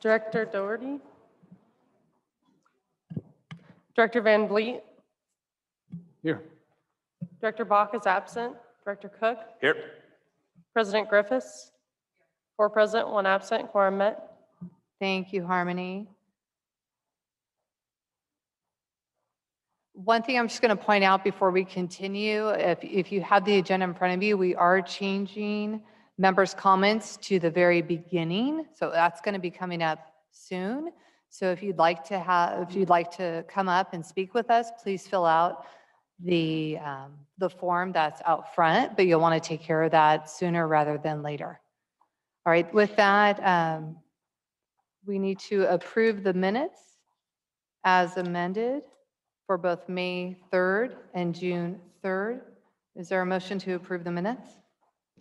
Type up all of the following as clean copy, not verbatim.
Director Doherty. Director Van Vliet. Here. Director Bach is absent. Director Cook. Here. President Griffiths. 4 present, 1 absent. Quorum met. Thank you, Harmony. One thing I'm just going to point out before we continue, if you have the agenda in front of you, we are changing members' comments to the very beginning. So that's going to be coming up soon. So if you'd like to come up and speak with us, please fill out the form that's out front, but you'll want to take care of that sooner rather than later. All right, with that, we need to approve the minutes as amended for both May 3rd and June 3rd. Is there a motion to approve the minutes?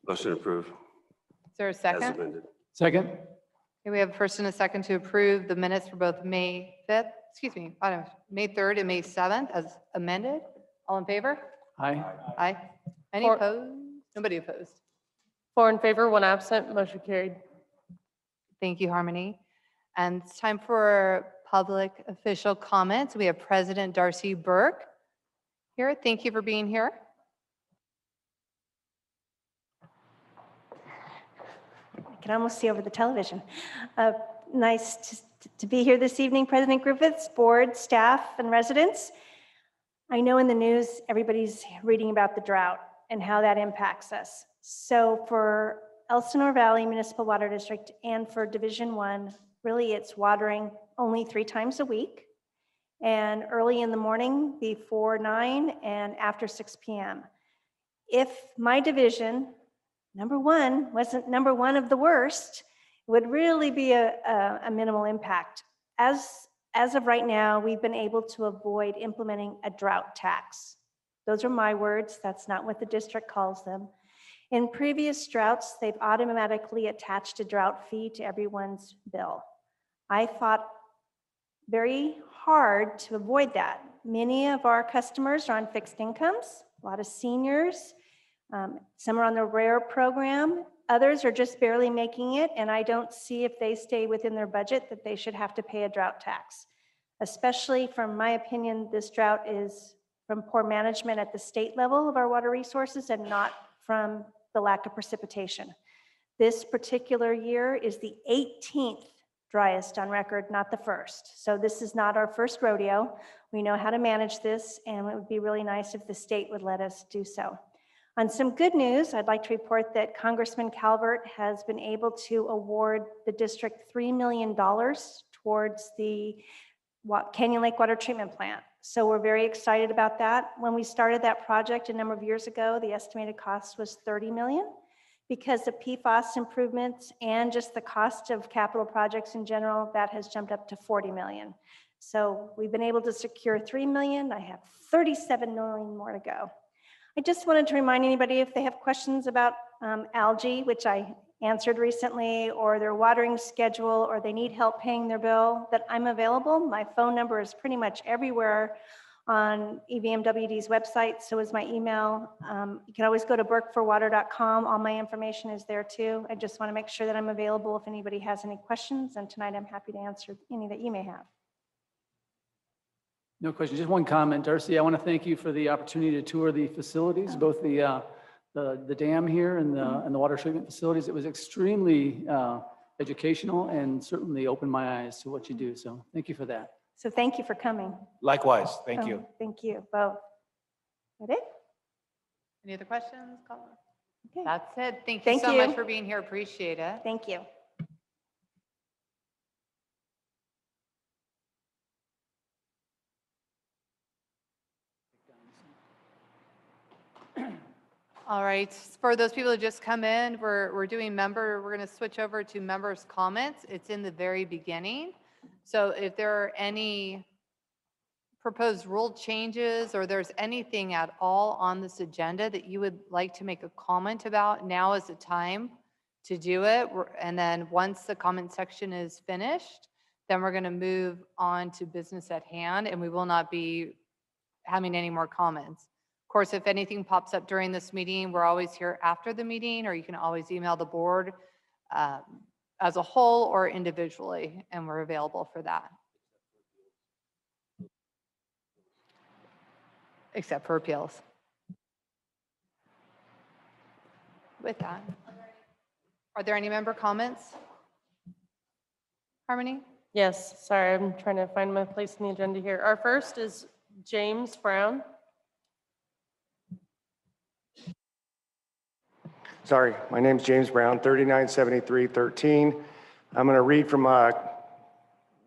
Motion approved. Is there a As second? amended. Second. Okay, we have a first and a second to approve the minutes for both May 5th, May 3rd and May 7th as amended. All in favor? Aye. Aye. Any For- opposed? Nobody opposed. 4 in favor, 1 absent. Motion carried. Thank you, Harmony. And it's time for public official comments. We have President Darcy Burke here. Thank you for being here. I can almost see over the television. Nice to be here this evening, President Griffiths, board, staff, and residents. I know in the news, everybody's reading about the drought and how that impacts us. So for Elsinore Valley Municipal Water District and for Division 1, really it's watering only 3 times a week, and early in the morning before 9 and after 6 p.m. If my division, number 1, wasn't number 1 of the worst, it would really be a minimal impact. As of right now, we've been able to avoid implementing a drought tax. Those are my words. That's not what the district calls them. In previous droughts, they've automatically attached a drought fee to everyone's bill. I fought very hard to avoid that. Many of our customers are on fixed incomes, a lot of seniors, some are on the RARE program, others are just barely making it, and I don't see if they stay within their budget that they should have to pay a drought tax. Especially from my opinion, this drought is from poor management at the state level of our water resources and not from the lack of precipitation. This particular year is the 18th driest on record, not the first. So this is not our first rodeo. We know how to manage this, and it would be really nice if the state would let us do so. On some good news, I'd like to report that Congressman Calvert has been able to award the district $3 million towards the Canyon Lake Water Treatment Plant. So we're very excited about that. When we started that project a number of years ago, the estimated cost was $30 million. Because of PFAS improvements and just the cost of capital projects in general, that has jumped up to $40 million. So we've been able to secure $3 million. I have $37 million more to go. I just wanted to remind anybody if they have questions about algae, which I answered recently, or their watering schedule, or they need help paying their bill, that I'm available. My phone number is pretty much everywhere on EVMWD's website, so is my email. You can always go to burkeforwater.com. All my information is there too. I just want to make sure that I'm available if anybody has any questions, and tonight I'm happy to answer any that you may have. No question. Just one comment, Darcy. I want to thank you for the opportunity to tour the facilities, both the dam here and the water treatment facilities. It was extremely educational and certainly opened my eyes to what you do. So thank you for that. So thank you for coming. Likewise. Thank you. Thank you both. That it? Any other questions? Comments? Okay. That's it. Thank you Thank so you. much for being here. Appreciate it. Thank you. All right, for those people who just come in, we're going to switch over to members' comments. It's in the very beginning. So if there are any proposed rule changes or there's anything at all on this agenda that you would like to make a comment about, now is the time to do it. And then once the comment section is finished, then we're going to move on to business at hand, and we will not be having any more comments. Of course, if anything pops up during this meeting, we're always here after the meeting, or you can always email the board as a whole or individually, and we're available for that. Except for appeals. With that, are there any member comments? Harmony? Yes, sorry, I'm trying to find my place in the agenda here. Our first is James Brown. Sorry, my name's James Brown, 397313. I'm going to read from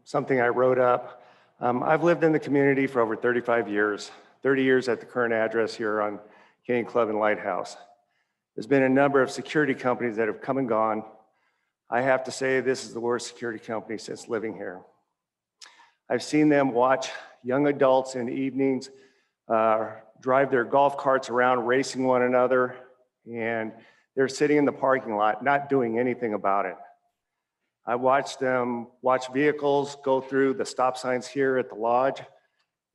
something I wrote up. I've lived in the community for over 35 years, 30 years at the current address here on Canyon Club and Lighthouse. There's been a number of security companies that have come and gone. I have to say this is the worst security company since living here. I've seen them watch young adults in the evenings drive their golf carts around racing one another, and they're sitting in the parking lot not doing anything about it. I watched them watch vehicles go through the stop signs here at the lodge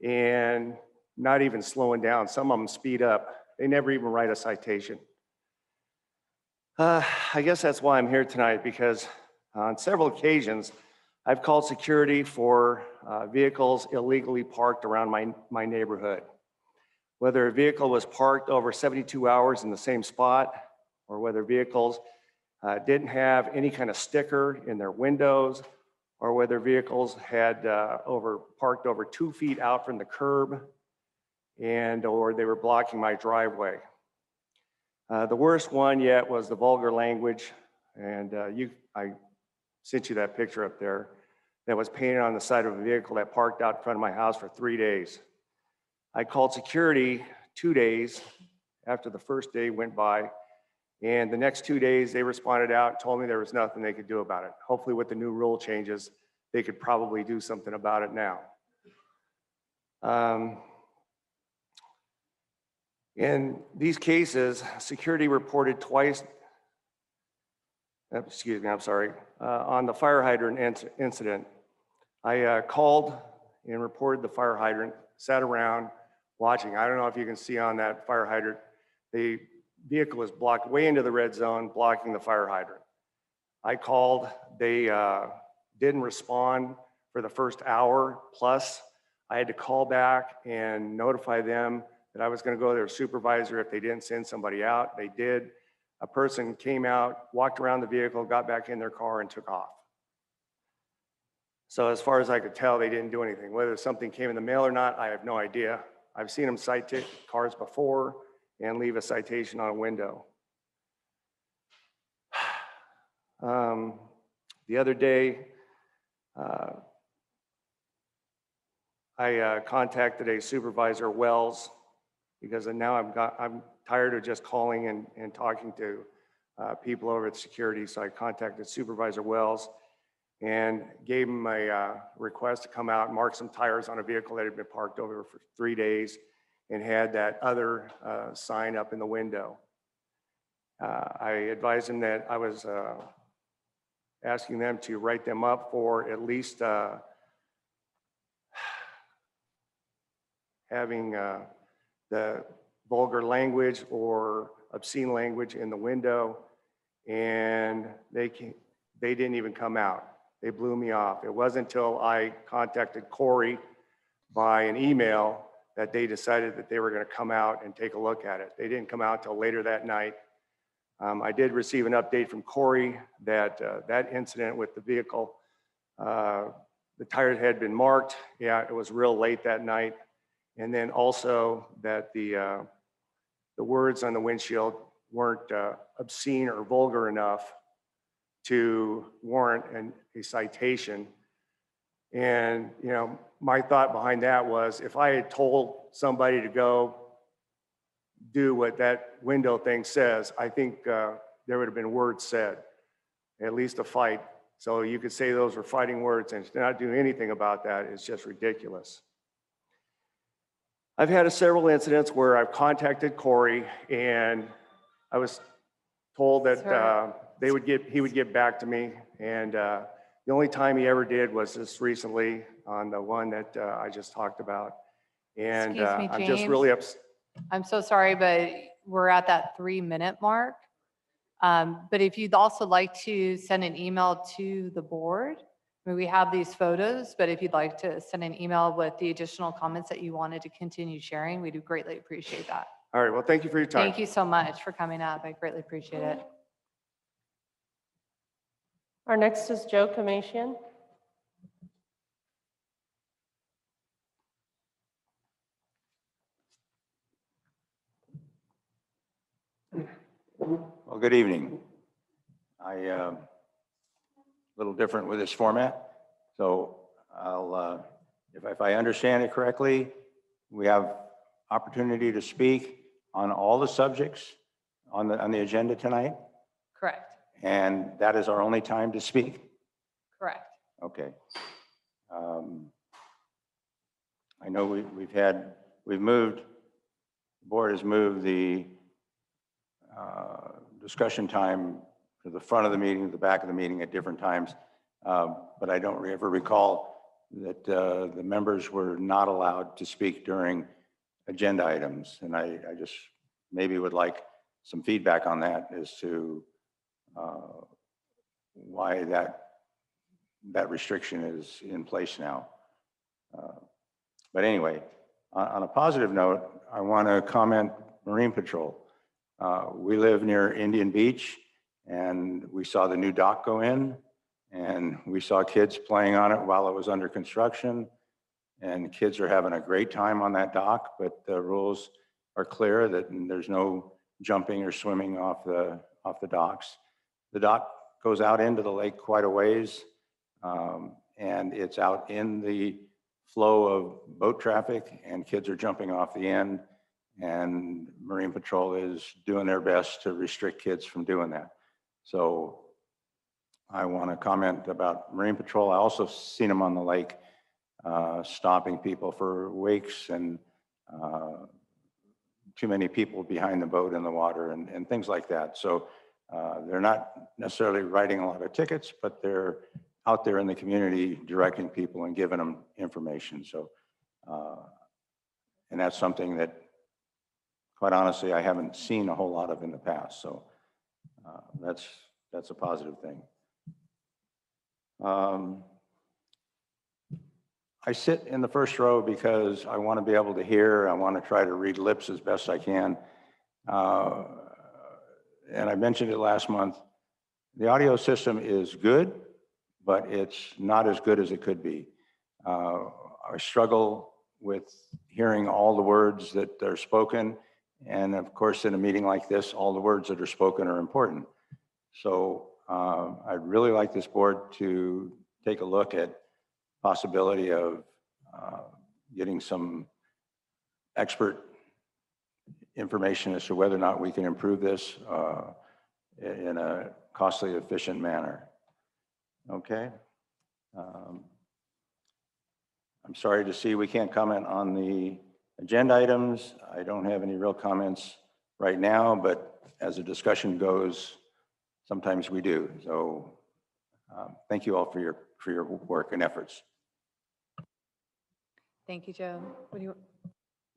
and not even slowing down. Some of them speed up. They never even write a citation. I guess that's why I'm here tonight, because on several occasions, I've called security for vehicles illegally parked around my neighborhood. Whether a vehicle was parked over 72 hours in the same spot, or whether vehicles didn't have any kind of sticker in their windows, or whether vehicles had parked over 2 feet out from the curb, or they were blocking my driveway. The worst one yet was the vulgar language, and I sent you that picture up there that was painted on the side of a vehicle that parked out in front of my house for 3 days. I called security 2 days after the first day went by, and the next 2 days they responded out and told me there was nothing they could do about it. Hopefully with the new rule changes, they could probably do something about it now. In these cases, security reported twice, excuse me, I'm sorry, on the fire hydrant incident. I called and reported the fire hydrant, sat around watching. I don't know if you can see on that fire hydrant, the vehicle was blocked way into the red zone, blocking the fire hydrant. I called, they didn't respond for the first hour plus. I had to call back and notify them that I was going to go to their supervisor if they didn't send somebody out. They did. A person came out, walked around the vehicle, got back in their car and took off. So as far as I could tell, they didn't do anything. Whether something came in the mail or not, I have no idea. I've seen them cite cars before and leave a citation on a window. The other day, I contacted a supervisor, Wells, because now I'm tired of just calling and talking to people over at security. So I contacted Supervisor Wells and gave him a request to come out and mark some tires on a vehicle that had been parked over for 3 days and had that other sign up in the window. I advised him that I was asking them to write them up for at least having the vulgar language or obscene language in the window, and they didn't even come out. They blew me off. It wasn't until I contacted Corey by an email that they decided that they were going to come out and take a look at it. They didn't come out till later that night. I did receive an update from Corey that that incident with the vehicle, the tires had been marked. Yeah, it was real late that night. And then also that the words on the windshield weren't obscene or vulgar enough to warrant a citation. And, you know, my thought behind that was if I had told somebody to go do what that window thing says, I think there would have been words said, at least a fight. So you could say those were fighting words, and to not do anything about that is just ridiculous. I've had several incidents where I've contacted Corey and I was told that he would get back to me, and the only time he ever did was just recently on the one that I just talked about. And Excuse me, I'm just James. really upset. I'm so sorry, but we're at that 3-minute mark. But if you'd also like to send an email to the board, I mean, we have these photos, but if you'd like to send an email with the additional comments that you wanted to continue sharing, we do greatly appreciate that. All right, well, thank you for your time. Thank you so much for coming up. I greatly appreciate it. Our next is Joe Kamasian. Well, good evening. A little different with this format. So I'll, if I understand it correctly, we have opportunity to speak on all the subjects on the agenda tonight, Correct. and that is our only time to speak. Correct. Okay. I know we've moved, the board has moved the discussion time to the front of the meeting, to the back of the meeting at different times. But I don't ever recall that the members were not allowed to speak during agenda items. And I just maybe would like some feedback on that as to why that restriction is in place now. But anyway, on a positive note, I want to comment Marine Patrol. We live near Indian Beach, and we saw the new dock go in, and we saw kids playing on it while it was under construction, and kids are having a great time on that dock, but the rules are clear that there's no jumping or swimming off the docks. The dock goes out into the lake quite a ways, and it's out in the flow of boat traffic, and kids are jumping off the end, and Marine Patrol is doing their best to restrict kids from doing that. So I want to comment about Marine Patrol. I also seen them on the lake stopping people for wakes and too many people behind the boat in the water and things like that. So they're not necessarily writing a lot of tickets, but they're out there in the community directing people and giving them information. So, and that's something that, quite honestly, I haven't seen a whole lot of in the past. So that's a positive thing. I sit in the first row because I want to be able to hear. I want to try to read lips as best I can. And I mentioned it last month. The audio system is good, but it's not as good as it could be. I struggle with hearing all the words that are spoken. And of course, in a meeting like this, all the words that are spoken are important. So I'd really like this board to take a look at possibility of getting some expert information as to whether or not we can improve this in a costly, efficient manner. Okay. I'm sorry to see we can't comment on the agenda items. I don't have any real comments right now, but as the discussion goes, sometimes we do. So thank you all for your work and efforts. Thank you, Joe. What do you?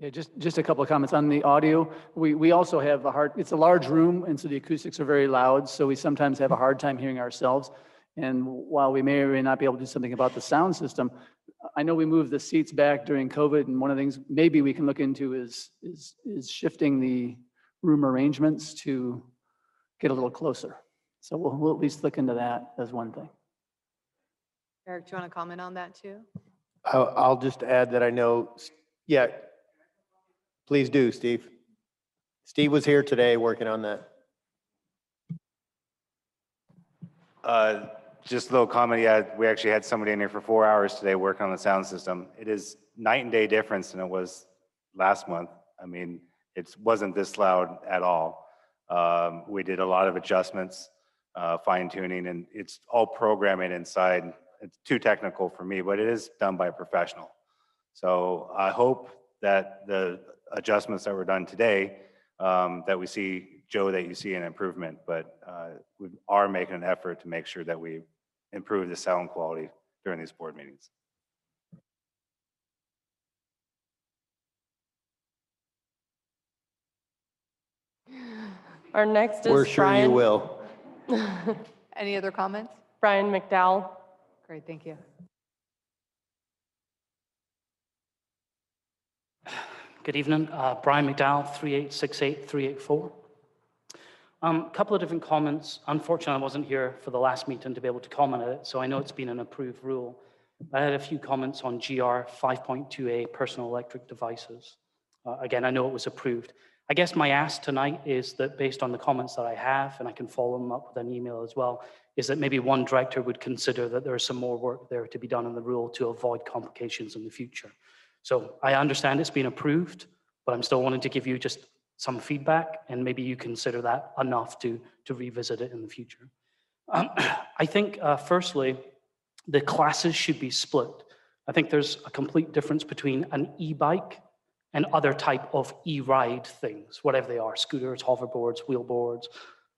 Yeah, just a couple of comments on the audio. We also have it's a large room, and so the acoustics are very loud, so we sometimes have a hard time hearing ourselves. And while we may or may not be able to do something about the sound system, I know we moved the seats back during COVID, and one of the things maybe we can look into is shifting the room arrangements to get a little closer. So we'll at least look into that as one thing. Eric, do you want to comment on that too? I'll just add that I know, yeah, please do, Steve. Steve was here today working on that. Just a little comment. Yeah, we actually had somebody in here for 4 hours today working on the sound system. It is night and day difference than it was last month. I mean, it wasn't this loud at all. We did a lot of adjustments, fine tuning, and it's all programming inside. It's too technical for me, but it is done by a professional. So I hope that the adjustments that were done today, that we see, Joe, that you see an improvement, but we are making an effort to make sure that we improve the sound quality during these board meetings. Our next We're is sure you will. Any other comments? Brian McDowell. Great, thank you. Good evening. Brian McDowell, 3868384. A couple of different comments. Unfortunately, I wasn't here for the last meeting to be able to comment on it, so I know it's been an approved rule. I had a few comments on GR 5.2a, personal electric devices. Again, I know it was approved. I guess my ask tonight is that based on the comments that I have, and I can follow them up with an email as well, is that maybe one director would consider that there is some more work there to be done in the rule to avoid complications in the future. So I understand it's been approved, but I'm still wanting to give you just some feedback, and maybe you consider that enough to revisit it in the future. I think, firstly, the classes should be split. I think there's a complete difference between an e-bike and other type of e-ride things, whatever they are, scooters, hoverboards, wheelboards,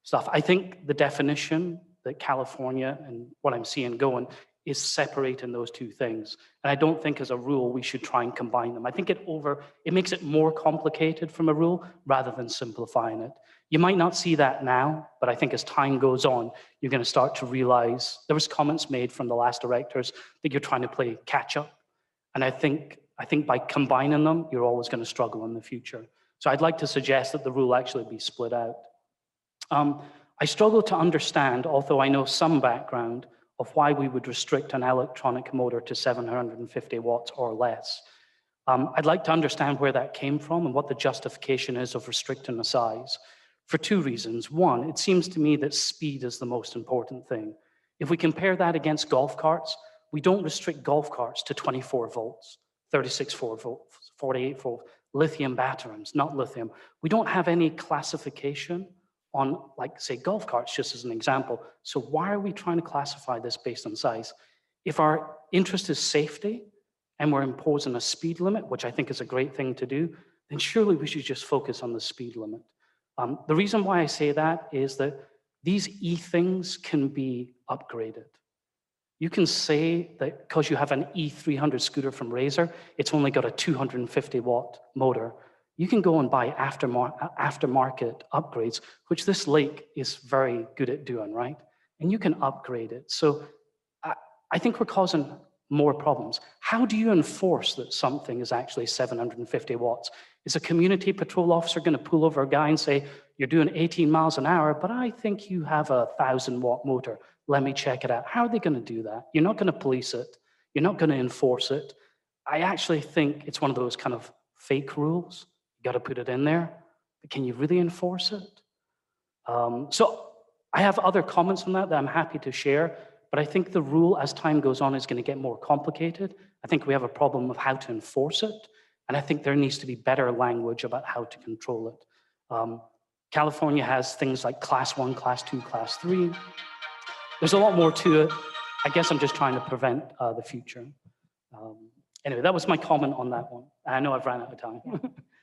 stuff. I think the definition that California and what I'm seeing going is separating those two things. And I don't think as a rule, we should try and combine them. I think it makes it more complicated from a rule rather than simplifying it. You might not see that now, but I think as time goes on, you're going to start to realize there was comments made from the last directors that you're trying to play catch up. And I think by combining them, you're always going to struggle in the future. So I'd like to suggest that the rule actually be split out. I struggle to understand, although I know some background, of why we would restrict an electronic motor to 750 watts or less. I'd like to understand where that came from and what the justification is of restricting the size, for two reasons. One, it seems to me that speed is the most important thing. If we compare that against golf carts, we don't restrict golf carts to 24 volts, 36 volts, 48 volts, lithium batteries, not lithium. We don't have any classification on, like, say, golf carts, just as an example. So why are we trying to classify this based on size? If our interest is safety and we're imposing a speed limit, which I think is a great thing to do, then surely we should just focus on the speed limit. The reason why I say that is that these e-things can be upgraded. You can say that because you have an E300 scooter from Razer, it's only got a 250 watt motor. You can go and buy aftermarket upgrades, which this lake is very good at doing, right? And you can upgrade it. So I think we're causing more problems. How do you enforce that something is actually 750 watts? Is a community patrol officer going to pull over a guy and say, you're doing 18 miles an hour, but I think you have a 1,000 watt motor. Let me check it out. How are they going to do that? You're not going to police it. You're not going to enforce it. I actually think it's one of those kind of fake rules. You got to put it in there, but can you really enforce it? So I have other comments on that I'm happy to share, but I think the rule as time goes on is going to get more complicated. I think we have a problem of how to enforce it, and I think there needs to be better language about how to control it. California has things like class 1, class 2, class 3. There's a lot more to it. I guess I'm just trying to prevent the future. Anyway, that was my comment on that one. I know I've ran out of time.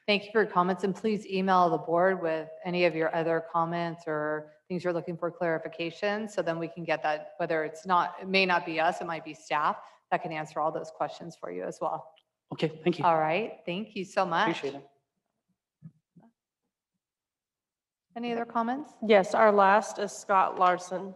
Thank you for your comments, and please email the board with any of your other comments or things you're looking for clarification, so then we can get that, whether it may not be us, it might be staff that can answer all those questions for you as well. Okay, thank you. All right, thank you so much. Appreciate it. Any other comments? Yes, our last is Scott Larson.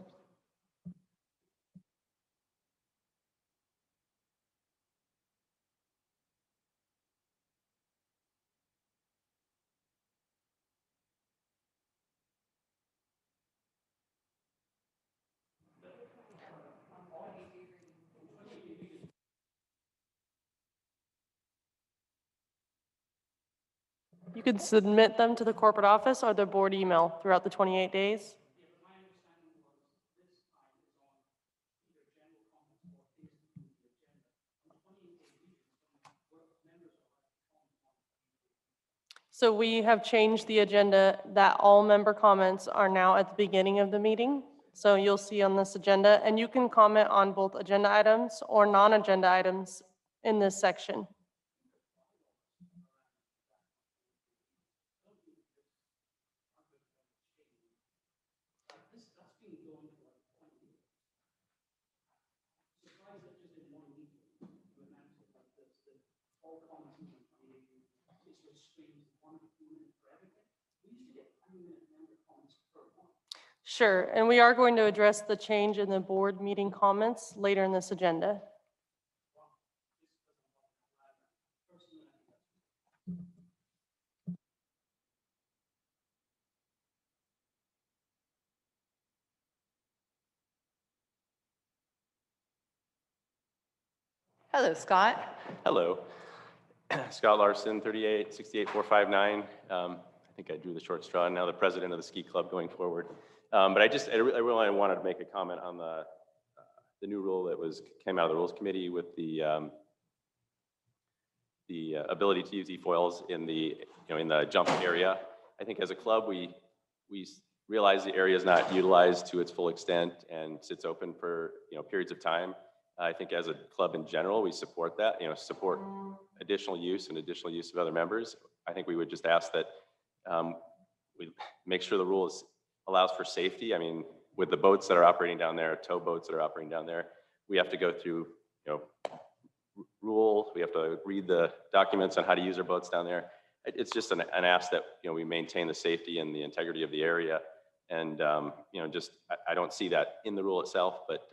You can submit them to the corporate office or the board email throughout the 28 days. So we have changed the agenda that all member comments are now at the beginning of the meeting. So you'll see on this agenda, and you can comment on both agenda items or non-agenda items in this section. Sure, and we are going to address the change in the board meeting comments later in this agenda. Hello, Scott. Hello. Scott Larson, 38-68459. I think I drew the short straw, now the president of the ski club going forward. But I really wanted to make a comment on the new rule that came out of the Rules Committee with the ability to use e-foils in the jump area. I think as a club, we realize the area is not utilized to its full extent and sits open for periods of time. I think as a club in general, we support that, support additional use of other members. I think we would just ask that we make sure the rule allows for safety. I mean, with the boats that are operating down there, tow boats that are operating down there, we have to go through, rules. We have to read the documents on how to use our boats down there. It's just an ask that, we maintain the safety and the integrity of the area. And, I don't see that in the rule itself, but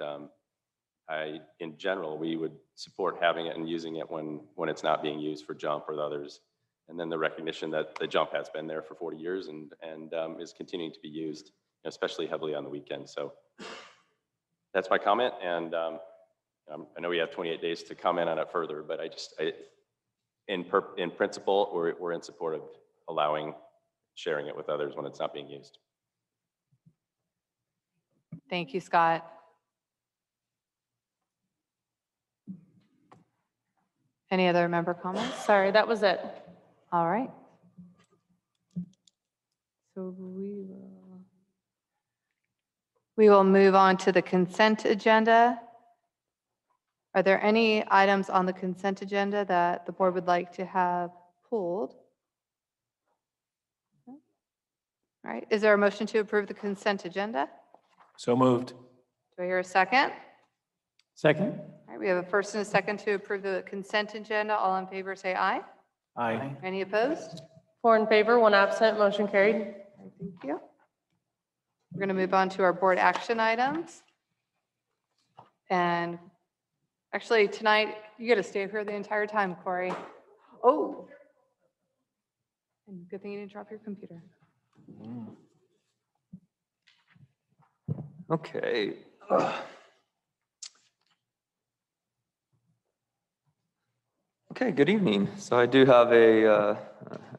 in general, we would support having it and using it when it's not being used for jump or the others. And then the recognition that the jump has been there for 40 years and is continuing to be used, especially heavily on the weekends. So that's my comment. And I know we have 28 days to comment on it further, but in principle, we're in support of allowing sharing it with others when it's not being used. Thank you, Scott. Any other member comments? Sorry, that was it. All right. So we will move on to the consent agenda. Are there any items on the consent agenda that the board would like to have pulled? All right. Is there a motion to approve the consent agenda? So moved. Do I hear a second? Second? All right. We have a first and a second to approve the consent agenda. All in favor, say aye. Aye. Any opposed? 4 in favor, 1 absent, motion carried. All right, thank you. We're going to move on to our board action items. And actually, tonight, you got to stay here the entire time, Corey. Oh. And good thing you didn't drop your computer. Okay. Okay, good evening. So I do have I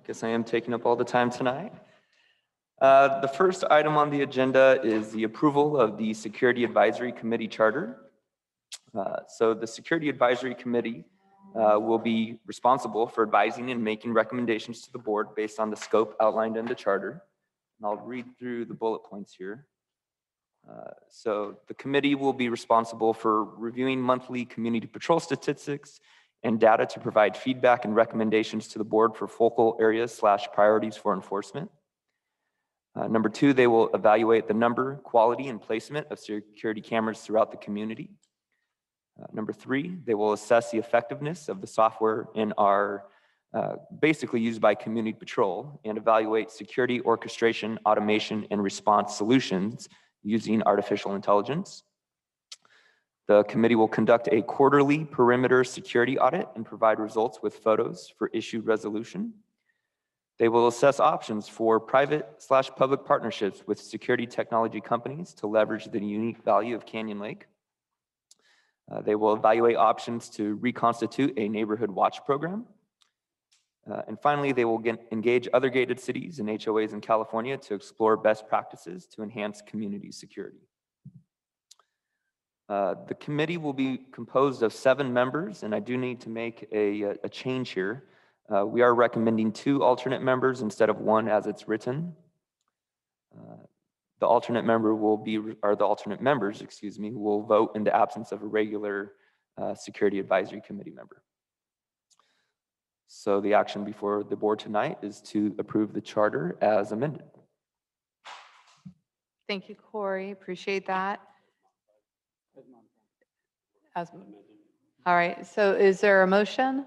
guess I am taking up all the time tonight. The first item on the agenda is the approval of the Security Advisory Committee Charter. So the Security Advisory Committee will be responsible for advising and making recommendations to the board based on the scope outlined in the charter. And I'll read through the bullet points here. So the committee will be responsible for reviewing monthly community patrol statistics and data to provide feedback and recommendations to the board for focal areas / priorities for enforcement. Number 2, they will evaluate the number, quality, and placement of security cameras throughout the community. Number 3, they will assess the effectiveness of the software in our basically used by community patrol and evaluate security orchestration, automation, and response solutions using artificial intelligence. The committee will conduct a quarterly perimeter security audit and provide results with photos for issue resolution. They will assess options for private / public partnerships with security technology companies to leverage the unique value of Canyon Lake. They will evaluate options to reconstitute a neighborhood watch program. And finally, they will engage other gated cities and HOAs in California to explore best practices to enhance community security. The committee will be composed of 7 members, and I do need to make a change here. We are recommending 2 alternate members instead of 1 as it's written. The alternate member the alternate members, excuse me, will vote in the absence of a regular Security Advisory Committee member. So the action before the board tonight is to approve the charter as amended. Thank you, Corey. Appreciate that. All right, so is there a motion?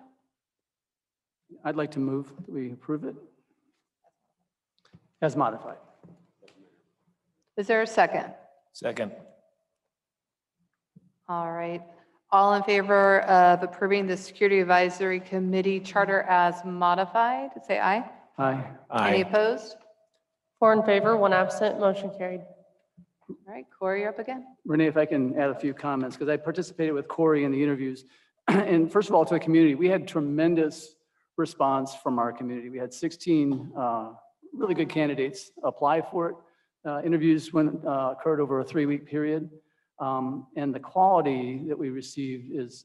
I'd like to move that we approve it as modified. Is there a second? Second. All right. All in favor of approving the Security Advisory Committee charter as modified, say aye. Aye. Any opposed? 4 in favor, 1 absent, motion carried. All right, Corey, you're up again. Renee, if I can add a few comments, because I participated with Corey in the interviews. And first of all, to the community, we had tremendous response from our community. We had 16 really good candidates apply for it. Interviews occurred over a 3-week period. And the quality that we received is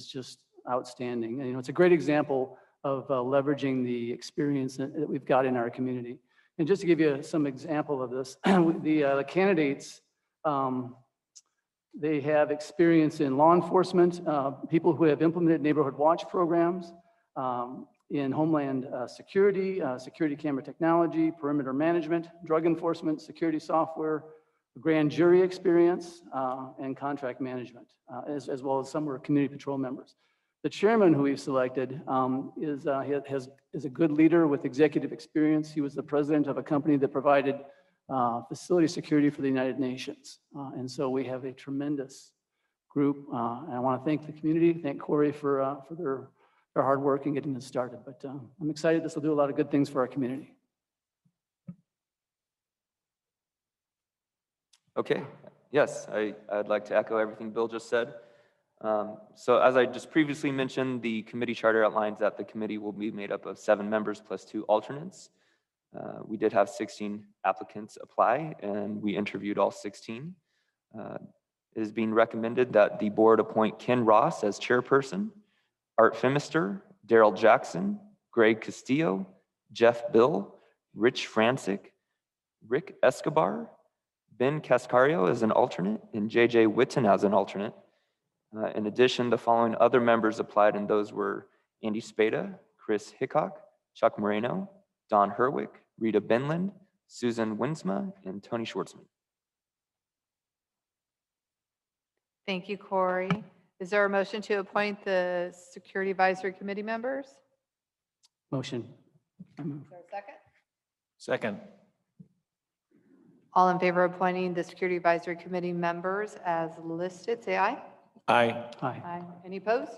just outstanding. And, it's a great example of leveraging the experience that we've got in our community. And just to give you some example of this, the candidates, they have experience in law enforcement, people who have implemented neighborhood watch programs, in homeland security, security camera technology, perimeter management, drug enforcement, security software, grand jury experience, and contract management, as well as some were community patrol members. The chairman who we've selected is a good leader with executive experience. He was the president of a company that provided facility security for the United Nations. And so we have a tremendous group. And I want to thank the community, thank Corey for their hard work in getting this started. But I'm excited this will do a lot of good things for our community. Okay, yes, I'd like to echo everything Bill just said. So as I just previously mentioned, the committee charter outlines that the committee will be made up of 7 members plus 2 alternates. We did have 16 applicants apply, and we interviewed all 16. It is being recommended that the board appoint Ken Ross as chairperson, Art Femister, Daryl Jackson, Greg Castillo, Jeff Bill, Rich Francic, Rick Escobar, Ben Cascario as an alternate, and JJ Witten as an alternate. In addition, the following other members applied, and those were Andy Spada, Chris Hickok, Chuck Moreno, Don Herwick, Rita Benland, Susan Winsma, and Tony Schwartzman. Thank you, Corey. Is there a motion to appoint the Security Advisory Committee members? Motion. Is there a second? Second. All in favor of appointing the Security Advisory Committee members as listed, say aye. Aye. Aye. Aye. Any opposed?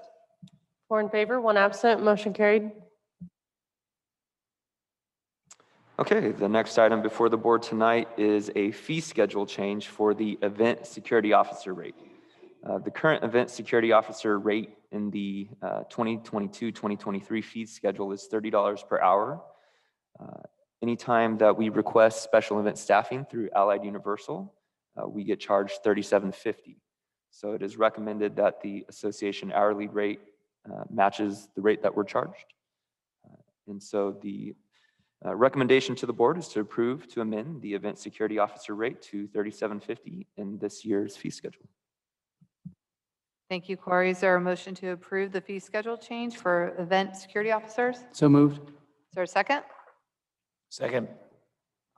4 in favor, 1 absent, motion carried. Okay, the next item before the board tonight is a fee schedule change for the event security officer rate. The current event security officer rate in the 2022-2023 fee schedule is $30 per hour. Anytime that we request special event staffing through Allied Universal, we get charged $37.50. So it is recommended that the association hourly rate matches the rate that we're charged. And so the recommendation to the board is to approve to amend the event security officer rate to $37.50 in this year's fee schedule. Thank you, Corey. Is there a motion to approve the fee schedule change for event security officers? Is So moved. there a second? Second.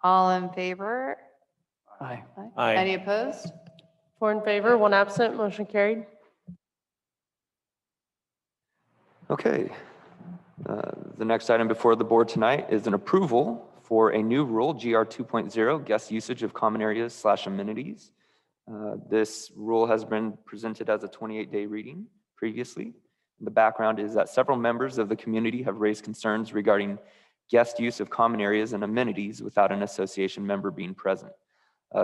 All in favor? Aye. Aye. Any opposed? 4 in favor, 1 absent, motion carried. Okay. The next item before the board tonight is an approval for a new rule, GR 2.0, guest usage of common areas / amenities. This rule has been presented as a 28-day reading previously. The background is that several members of the community have raised concerns regarding guest use of common areas and amenities without an association member being present.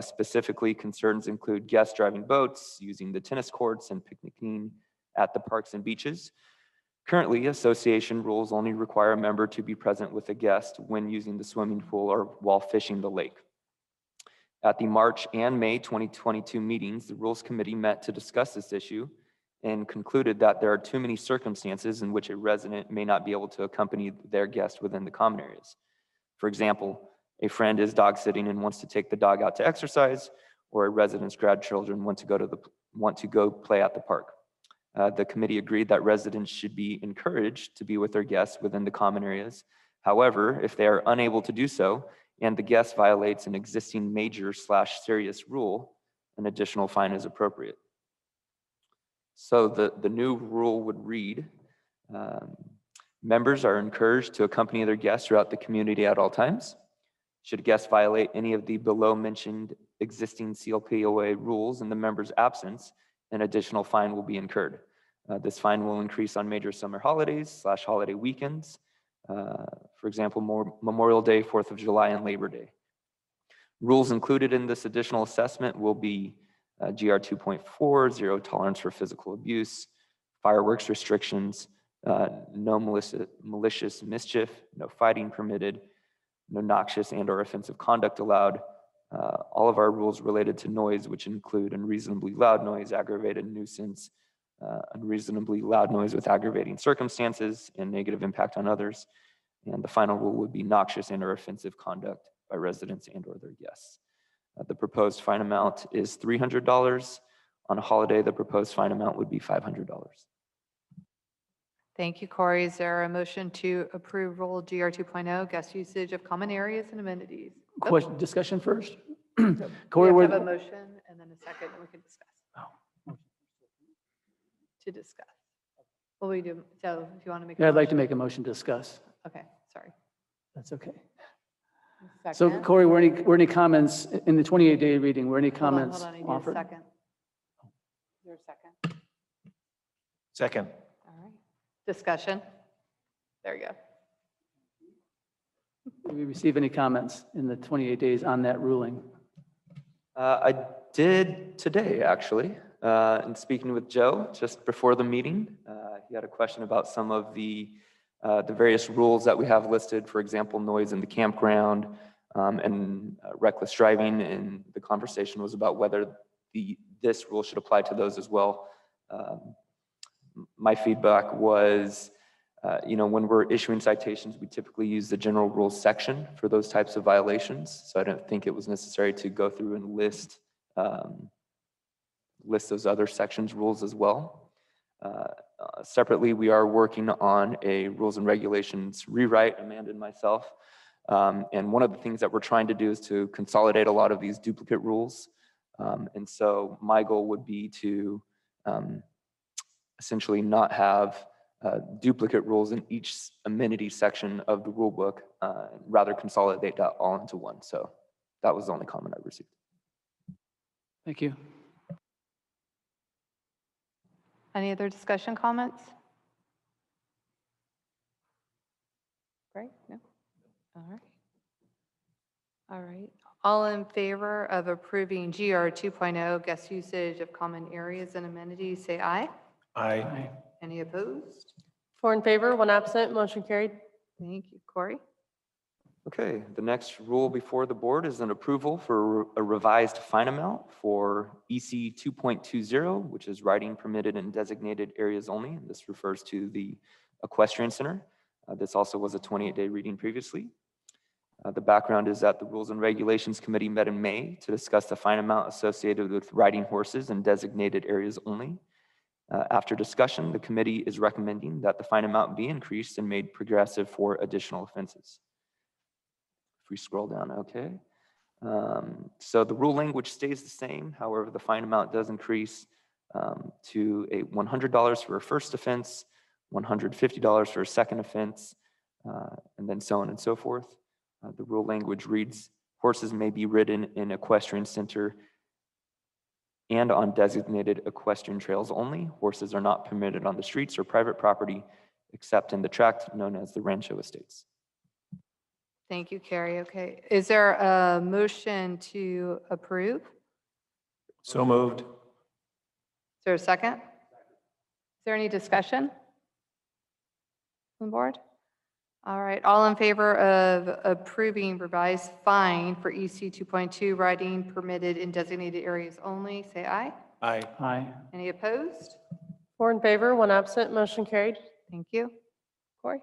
Specifically, concerns include guests driving boats, using the tennis courts, and picnicking at the parks and beaches. Currently, association rules only require a member to be present with a guest when using the swimming pool or while fishing the lake. At the March and May 2022 meetings, the Rules Committee met to discuss this issue and concluded that there are too many circumstances in which a resident may not be able to accompany their guest within the common areas. For example, a friend is dog sitting and wants to take the dog out to exercise, or a resident's grandchildren want to go play at the park. The committee agreed that residents should be encouraged to be with their guests within the common areas. However, if they are unable to do so and the guest violates an existing major / serious rule, an additional fine is appropriate. So the new rule would read, members are encouraged to accompany their guests throughout the community at all times. Should guests violate any of the below mentioned existing CLPOA rules in the member's absence, an additional fine will be incurred. This fine will increase on major summer holidays / holiday weekends. For example, Memorial Day, 4th of July, and Labor Day. Rules included in this additional assessment will be GR 2.4, zero tolerance for physical abuse, fireworks restrictions, no malicious mischief, no fighting permitted, no noxious and or offensive conduct allowed. All of our rules related to noise, which include unreasonably loud noise, aggravated nuisance, unreasonably loud noise with aggravating circumstances and negative impact on others. And the final rule would be noxious and or offensive conduct by residents and or their guests. The proposed fine amount is $300. On a holiday, the proposed fine amount would be $500. Thank you, Corey. Is there a motion to approve Rule GR 2.0, guest usage of common areas and amenities? Question, discussion first? We Corey, have to have a where, motion and then a second, and we can discuss. To discuss. What we do, so if you want to make. a yeah, I'd like to motion- make a motion to discuss. Okay, sorry. That's okay. So Second. Corey, were any comments in the 28-day reading, were any Hold on, comments hold on, I need a offered? second. Is there a second? Second. All right. Discussion. There you go. Did we receive any comments in the 28 days on that ruling? I did today, actually, and speaking with Joe just before the meeting. He had a question about some of the various rules that we have listed, for example, noise in the campground and reckless driving. And the conversation was about whether this rule should apply to those as well. My feedback was, when we're issuing citations, we typically use the general rules section for those types of violations. So I don't think it was necessary to go through and list those other sections rules as well. Separately, we are working on a rules and regulations rewrite, Amanda and myself. And one of the things that we're trying to do is to consolidate a lot of these duplicate rules. And so my goal would be to essentially not have duplicate rules in each amenity section of the rule book, rather consolidate that all into one. So that was the only comment I received. Thank you. Any other discussion comments? Great, no? All right. All right. All in favor of approving GR 2.0, guest usage of common areas and amenities, say aye. Aye. Any opposed? 4 in favor, 1 absent, motion carried. Thank you, Corey. Okay, the next rule before the board is an approval for a revised fine amount for EC 2.20, which is riding permitted in designated areas only. And this refers to the equestrian center. This also was a 28-day reading previously. The background is that the Rules and Regulations Committee met in May to discuss the fine amount associated with riding horses in designated areas only. After discussion, the committee is recommending that the fine amount be increased and made progressive for additional offenses. If we scroll down, okay. So the rule language stays the same. However, the fine amount does increase to $100 for a first offense, $150 for a second offense, and then so on and so forth. The rule language reads, horses may be ridden in equestrian center and on designated equestrian trails only. Horses are not permitted on the streets or private property except in the tract known as the Rancho Estates. Thank you, Carrie. Okay. Is there a motion to approve? So moved. Is there a second? Is there any discussion on the board? All right. All in favor of approving revised fine for EC 2.2 riding permitted in designated areas only, say aye. Aye. Aye. Any opposed? 4 in favor, 1 absent, motion carried. Thank you. Corey?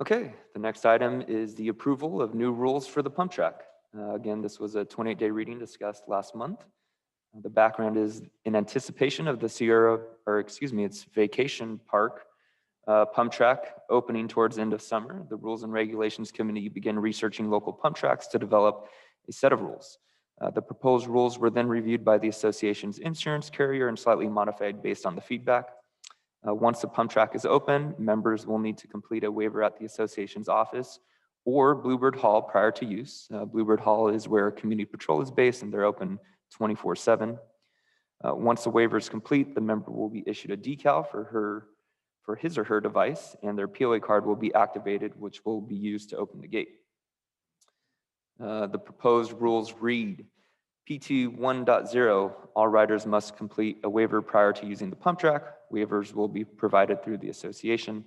Okay, the next item is the approval of new rules for the pump track. Again, this was a 28-day reading discussed last month. The background is in anticipation of the it's Vacation Park pump track opening towards the end of summer. The Rules and Regulations Committee began researching local pump tracks to develop a set of rules. The proposed rules were then reviewed by the association's insurance carrier and slightly modified based on the feedback. Once the pump track is open, members will need to complete a waiver at the association's office or Bluebird Hall prior to use. Bluebird Hall is where community patrol is based and they're open 24/7. Once the waiver is complete, the member will be issued a decal for his or her device, and their POA card will be activated, which will be used to open the gate. The proposed rules read, P2 1.0, all riders must complete a waiver prior to using the pump track. Waivers will be provided through the association.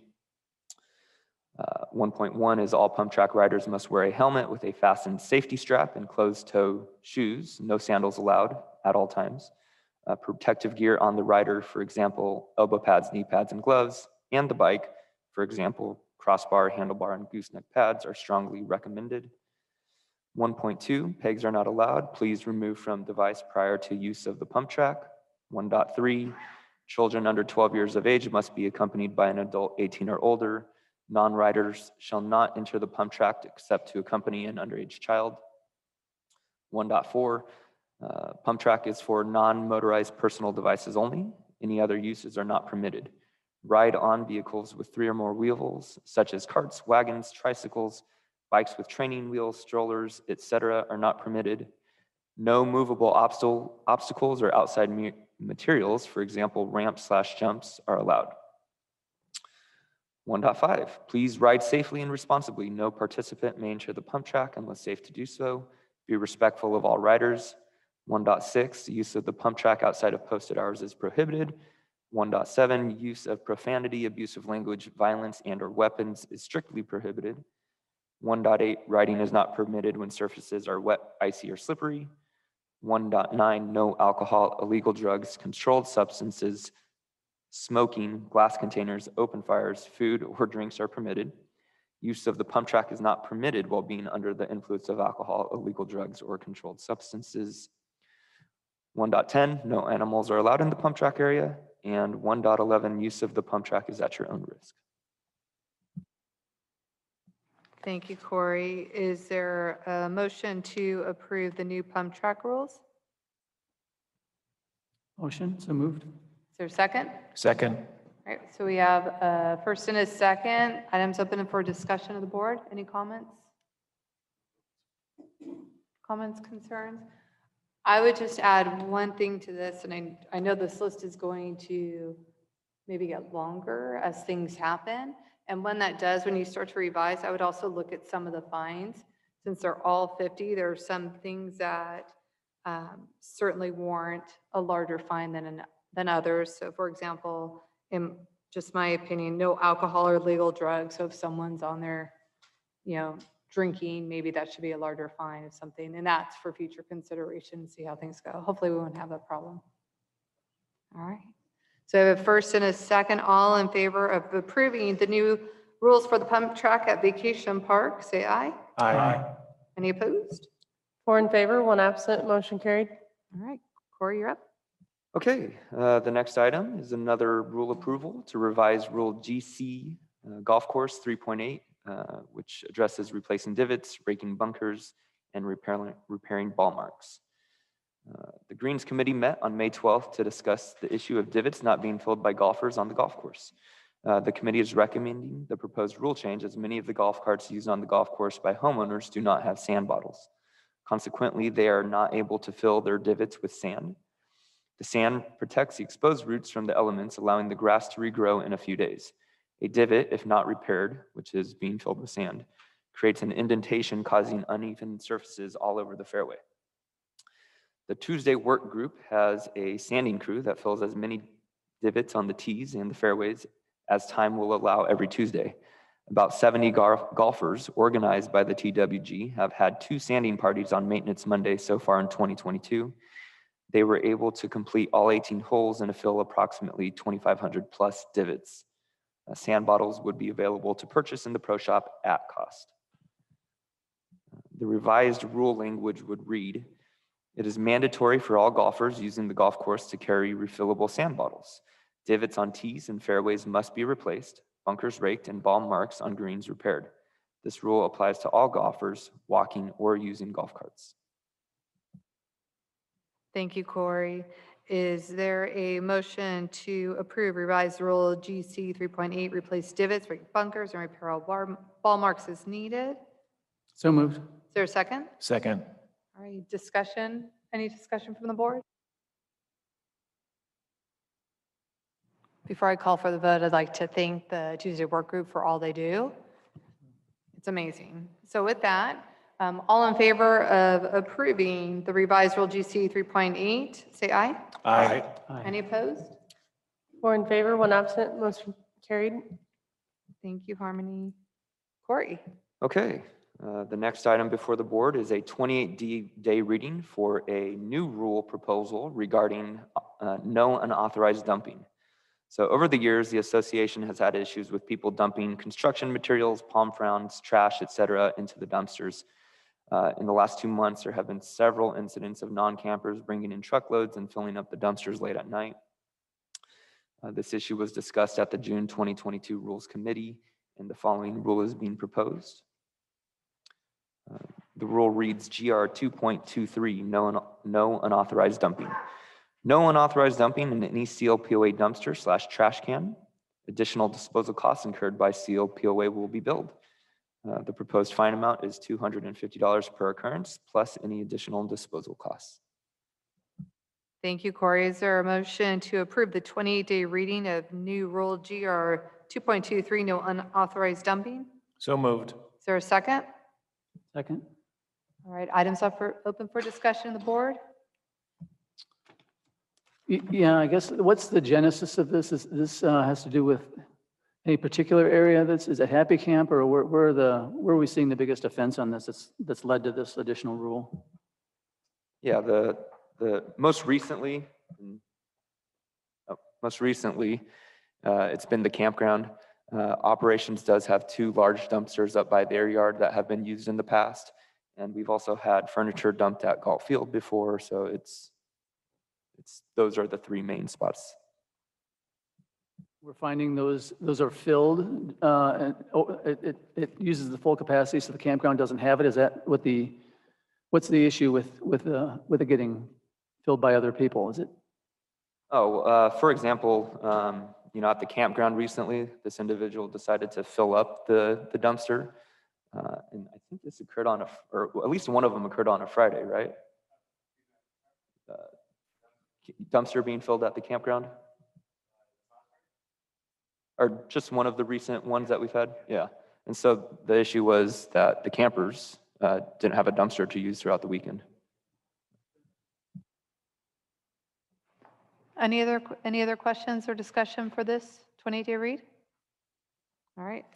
1.1 is all pump track riders must wear a helmet with a fastened safety strap and closed-toe shoes, no sandals allowed at all times. Protective gear on the rider, for example, elbow pads, knee pads, and gloves, and the bike, for example, crossbar, handlebar, and gooseneck pads are strongly recommended. 1.2, pegs are not allowed. Please remove from device prior to use of the pump track. 1.3, children under 12 years of age must be accompanied by an adult 18 or older. Non-riders shall not enter the pump track except to accompany an underage child. 1.4, pump track is for non-motorized personal devices only. Any other uses are not permitted. Ride-on vehicles with 3 or more wheels, such as carts, wagons, tricycles, bikes with training wheels, strollers, etc., are not permitted. No movable obstacles or outside materials, for example, ramps/jumps, are allowed. 1.5, please ride safely and responsibly. No participant may enter the pump track unless safe to do so. Be respectful of all riders. 1.6, use of the pump track outside of posted hours is prohibited. 1.7, use of profanity, abusive language, violence, and/or weapons is strictly prohibited. 1.8, riding is not permitted when surfaces are wet, icy, or slippery. 1.9, no alcohol, illegal drugs, controlled substances, smoking, glass containers, open fires, food, or drinks are permitted. Use of the pump track is not permitted while being under the influence of alcohol, illegal drugs, or controlled substances. 1.10, no animals are allowed in the pump track area. And 1.11, use of the pump track is at your own risk. Thank you, Corey. Is there a motion to approve the new pump track rules? Motion, so moved. Is there a second? Second. All right, so we have a first and a second. Items open for discussion of the board. Any comments? Comments, concerns? I would just add one thing to this, and I know this list is going to maybe get longer as things happen. And when that does, when you start to revise, I would also look at some of the fines. Since they're all 50, there are some things that certainly warrant a larger fine than others. So for example, in just my opinion, no alcohol or illegal drugs. So if someone's on there, drinking, maybe that should be a larger fine of something. And that's for future consideration, see how things go. Hopefully we won't have that problem. All right. So I have a first and a second, all in favor of approving the new rules for the pump track at Vacation Park, say aye. Aye. Any opposed? 4 in favor, 1 absent, motion carried. All right, Corey, you're up. Okay, the next item is another rule approval to revise Rule GC Golf Course 3.8, which addresses replacing divots, raking bunkers, and repairing ball marks. The Greens Committee met on May 12th to discuss the issue of divots not being filled by golfers on the golf course. The committee is recommending the proposed rule change as many of the golf carts used on the golf course by homeowners do not have sand bottles. Consequently, they are not able to fill their divots with sand. The sand protects the exposed roots from the elements, allowing the grass to regrow in a few days. A divot, if not repaired, which is being filled with sand, creates an indentation causing uneven surfaces all over the fairway. The Tuesday work group has a sanding crew that fills as many divots on the tees and the fairways as time will allow every Tuesday. About 70 golfers organized by the TWG have had 2 sanding parties on Maintenance Monday so far in 2022. They were able to complete all 18 holes and fill approximately 2,500 plus divots. Sand bottles would be available to purchase in the pro shop at cost. The revised rule language would read, it is mandatory for all golfers using the golf course to carry refillable sand bottles. Divots on tees and fairways must be replaced, bunkers raked, and ball marks on greens repaired. This rule applies to all golfers walking or using golf carts. Thank you, Corey. Is there a motion to approve revised rule GC 3.8, replace divots, rake bunkers, and repair all ball marks as needed? So moved. Is there a second? Second. All right, discussion, any discussion from the board? Before I call for the vote, I'd like to thank the Tuesday Work Group for all they do. It's amazing. So with that, all in favor of approving the revised rule GC 3.8, say aye. Aye. Any opposed? 4 in favor, 1 absent, motion carried. Thank you, Harmony. Corey? Okay, the next item before the board is a 28-day reading for a new rule proposal regarding no unauthorized dumping. So over the years, the association has had issues with people dumping construction materials, palm fronds, trash, et cetera, into the dumpsters. In the last 2 months, there have been several incidents of non-campers bringing in truckloads and filling up the dumpsters late at night. This issue was discussed at the June 2022 Rules Committee, and the following rule is being proposed. The rule reads GR 2.23, no unauthorized dumping. No unauthorized dumping in any CLPOA dumpster / trash can. Additional disposal costs incurred by CLPOA will be billed. The proposed fine amount is $250 per occurrence, plus any additional disposal costs. Thank you, Corey. Is there a motion to approve the 28-day reading of new rule GR 2.23, no unauthorized dumping? So moved. Is there a second? Second. All right, items open for discussion of the board? Yeah, I guess, what's the genesis of this? Is this has to do with any particular area is it Happy Camp, or where are we seeing the biggest offense on this that's led to this additional rule? Yeah, the most recently, it's been the campground. Operations does have 2 large dumpsters up by their yard that have been used in the past. And we've also had furniture dumped at Galt Field before. So those are the 3 main spots. We're finding those are filled, and it uses the full capacity, so the campground doesn't have it. Is that what's the issue with it getting filled by other people? Is it? Oh, for example, at the campground recently, this individual decided to fill up the dumpster. And I think this occurred or at least one of them occurred on a Friday, right? Dumpster being filled at the campground? Or just one of the recent ones that we've had? Yeah. And so the issue was that the campers didn't have a dumpster to use throughout the weekend. Any other questions or discussion for this 28-day read? All right.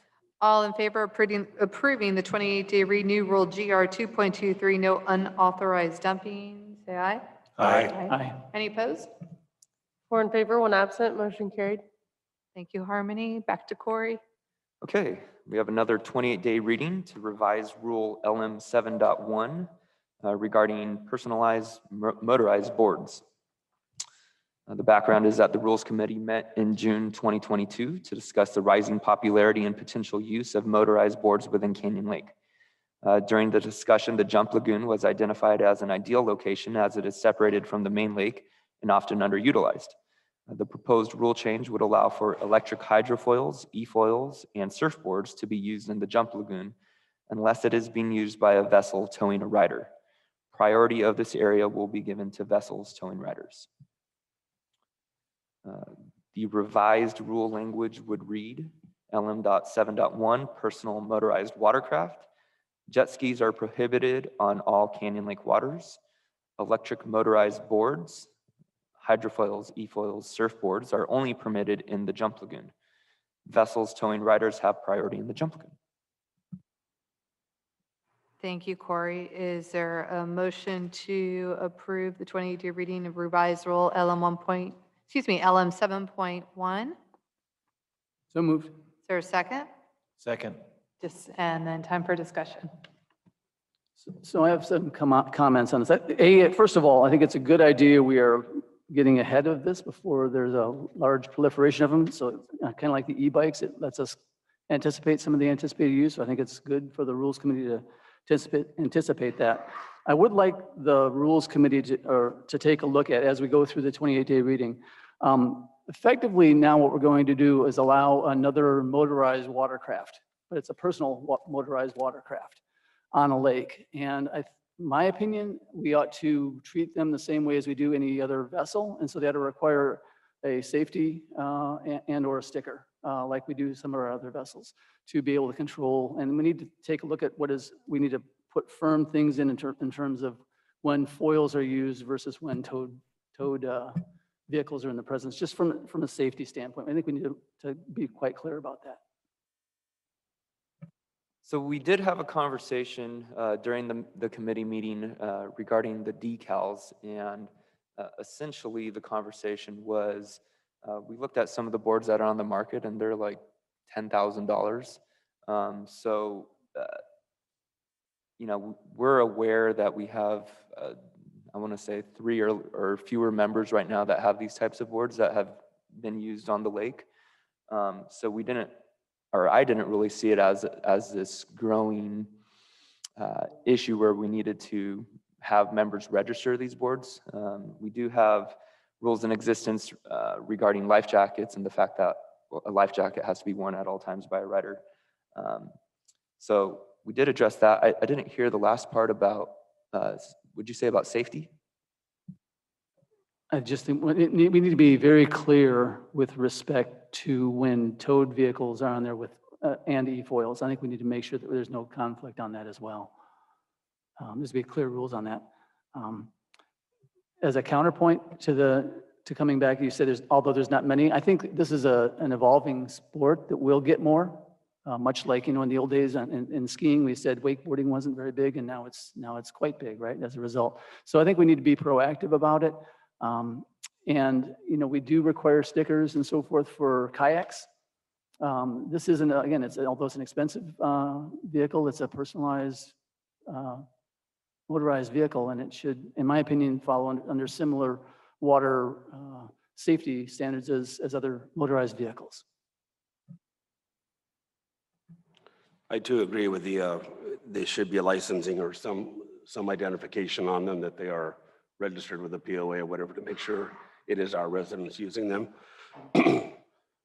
All in favor of approving the 28-day read new rule GR 2.23, no unauthorized dumping, say aye. Aye. Any opposed? 4 in favor, 1 absent, motion carried. Thank you, Harmony. Back to Corey. Okay, we have another 28-day reading to revise Rule LM 7.1 regarding personalized motorized boards. The background is that the Rules Committee met in June 2022 to discuss the rising popularity and potential use of motorized boards within Canyon Lake. During the discussion, the Jump Lagoon was identified as an ideal location as it is separated from the main lake and often underutilized. The proposed rule change would allow for electric hydrofoils, e-foils, and surfboards to be used in the Jump Lagoon unless it is being used by a vessel towing a rider. Priority of this area will be given to vessels towing riders. The revised rule language would read LM.7.1 personal motorized watercraft. Jet skis are prohibited on all Canyon Lake waters. Electric motorized boards, hydrofoils, e-foils, surfboards are only permitted in the Jump Lagoon. Vessels towing riders have priority in the Jump Lagoon. Thank you, Corey. Is there a motion to approve the 28-day reading of revised rule LM 7.1? So moved. Is there a second? Second. And then time for discussion. So I have some comments on this. First of all, I think it's a good idea we are getting ahead of this before there's a large proliferation of them. So kind of like the e-bikes, it lets us anticipate some of the anticipated use. So I think it's good for the Rules Committee to anticipate that. I would like the Rules Committee to take a look at as we go through the 28-day reading. Effectively, now what we're going to do is allow another motorized watercraft, but it's a personal motorized watercraft. on a lake. And my opinion, we ought to treat them the same way as we do any other vessel. And so they ought to require a safety and or a sticker, like we do some of our other vessels, to be able to control. And we need to take a look at we need to put firm things in terms of when foils are used versus when towed vehicles are in the presence, just from a safety standpoint. I think we need to be quite clear about that. So we did have a conversation during the committee meeting regarding the decals, and essentially the conversation was, we looked at some of the boards that are on the market and they're like $10,000. So, you know, we're aware that we have, I want to say 3 or fewer members right now that have these types of boards that have been used on the lake. So we didn't, or I didn't really see it as this growing issue where we needed to have members register these boards. We do have rules in existence regarding life jackets and the fact that a life jacket has to be worn at all times by a rider. So we did address that. I didn't hear the last part about, would you say about safety? I just think we need to be very clear with respect to when towed vehicles are on there with and e-foils. I think we need to make sure that there's no conflict on that as well. There's to be clear rules on that. As a counterpoint to coming back, you said although there's not many, I think this is an evolving sport that will get more. Much like, you know, in the old days in skiing, we said wakeboarding wasn't very big, and now it's quite big, right, as a result. So I think we need to be proactive about it. And, you know, we do require stickers and so forth for kayaks. This isn't, again, although it's an expensive vehicle, it's a personalized motorized vehicle, and it should, in my opinion, follow under similar water safety standards as other motorized vehicles. I too agree with there should be a licensing or some identification on them that they are registered with the POA or whatever to make sure it is our residents using them.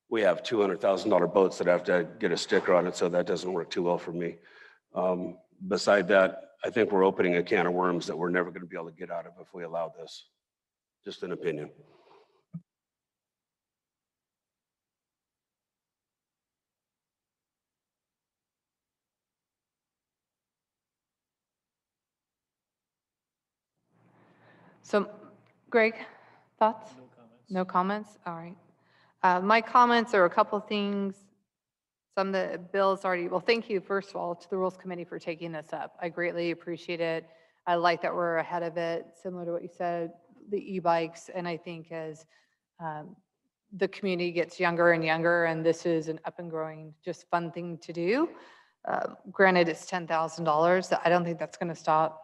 We have $200,000 boats that have to get a sticker on it, so that doesn't work too well for me. Beside that, I think we're opening a can of worms that we're never going to be able to get out of if we allow this. Just an opinion. So, Greg, thoughts? No comments. No comments? All right. My comments are a couple of things. Some of the bills already, well, thank you, first of all, to the Rules Committee for taking this up. I greatly appreciate it. I like that we're ahead of it, similar to what you said, the e-bikes. And I think as the community gets younger and younger, and this is an up and growing, just fun thing to do. Granted, it's $10,000. I don't think that's going to stop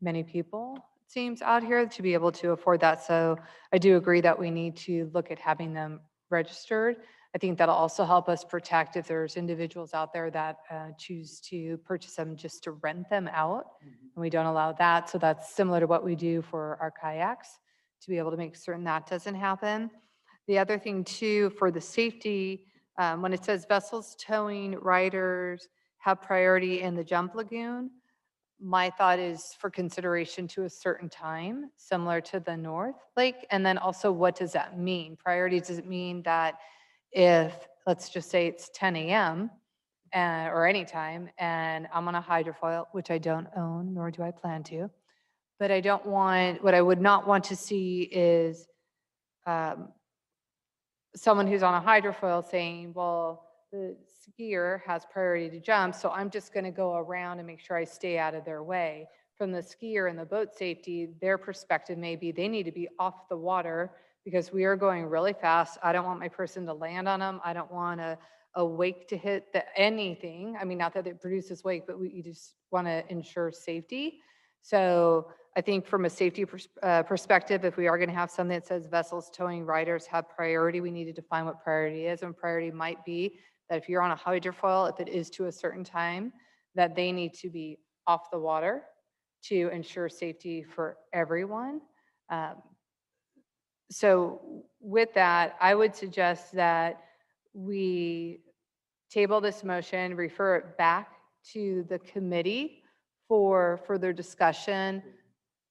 many people, it seems, out here to be able to afford that. So I do agree that we need to look at having them registered. I think that'll also help us protect if there's individuals out there that choose to purchase them just to rent them out, and we don't allow that. So that's similar to what we do for our kayaks, to be able to make certain that doesn't happen. The other thing too, for the safety, when it says vessels towing riders have priority in the jump lagoon, my thought is for consideration to a certain time, similar to the North Lake. And then also, what does that mean? Priority, does it mean that if, let's just say it's 10 a.m. Or any time, and I'm on a hydrofoil, which I don't own, nor do I plan to, but what I would not want to see is someone who's on a hydrofoil saying, well, the skier has priority to jump, so I'm just going to go around and make sure I stay out of their way. From the skier and the boat safety, their perspective may be they need to be off the water because we are going really fast. I don't want my person to land on them. I don't want a wake to hit anything. I mean, not that it produces wake, but we just want to ensure safety. So I think from a safety perspective, if we are going to have something that says vessels towing riders have priority, we need to define what priority is. And priority might be that if you're on a hydrofoil, if it is to a certain time, that they need to be off the water to ensure safety for everyone. So with that, I would suggest that we table this motion, refer it back to the committee for further discussion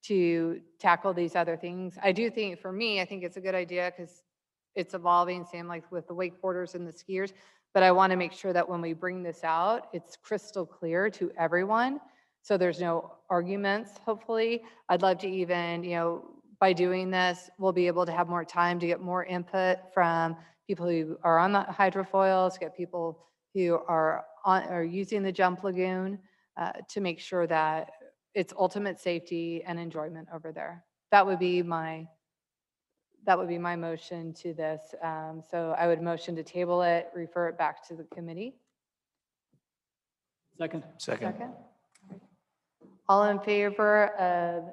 to tackle these other things. I do think, for me, I think it's a good idea because it's evolving, same like with the wakeboarders and the skiers. But I want to make sure that when we bring this out, it's crystal clear to everyone. So there's no arguments, hopefully. I'd love to even, by doing this, we'll be able to have more time to get more input from people who are on the hydrofoils, get people who are using the jump lagoon to make sure that it's ultimate safety and enjoyment over there. That would be my motion to this. So I would motion to table it, refer it back to the committee. Second. Second. All in favor of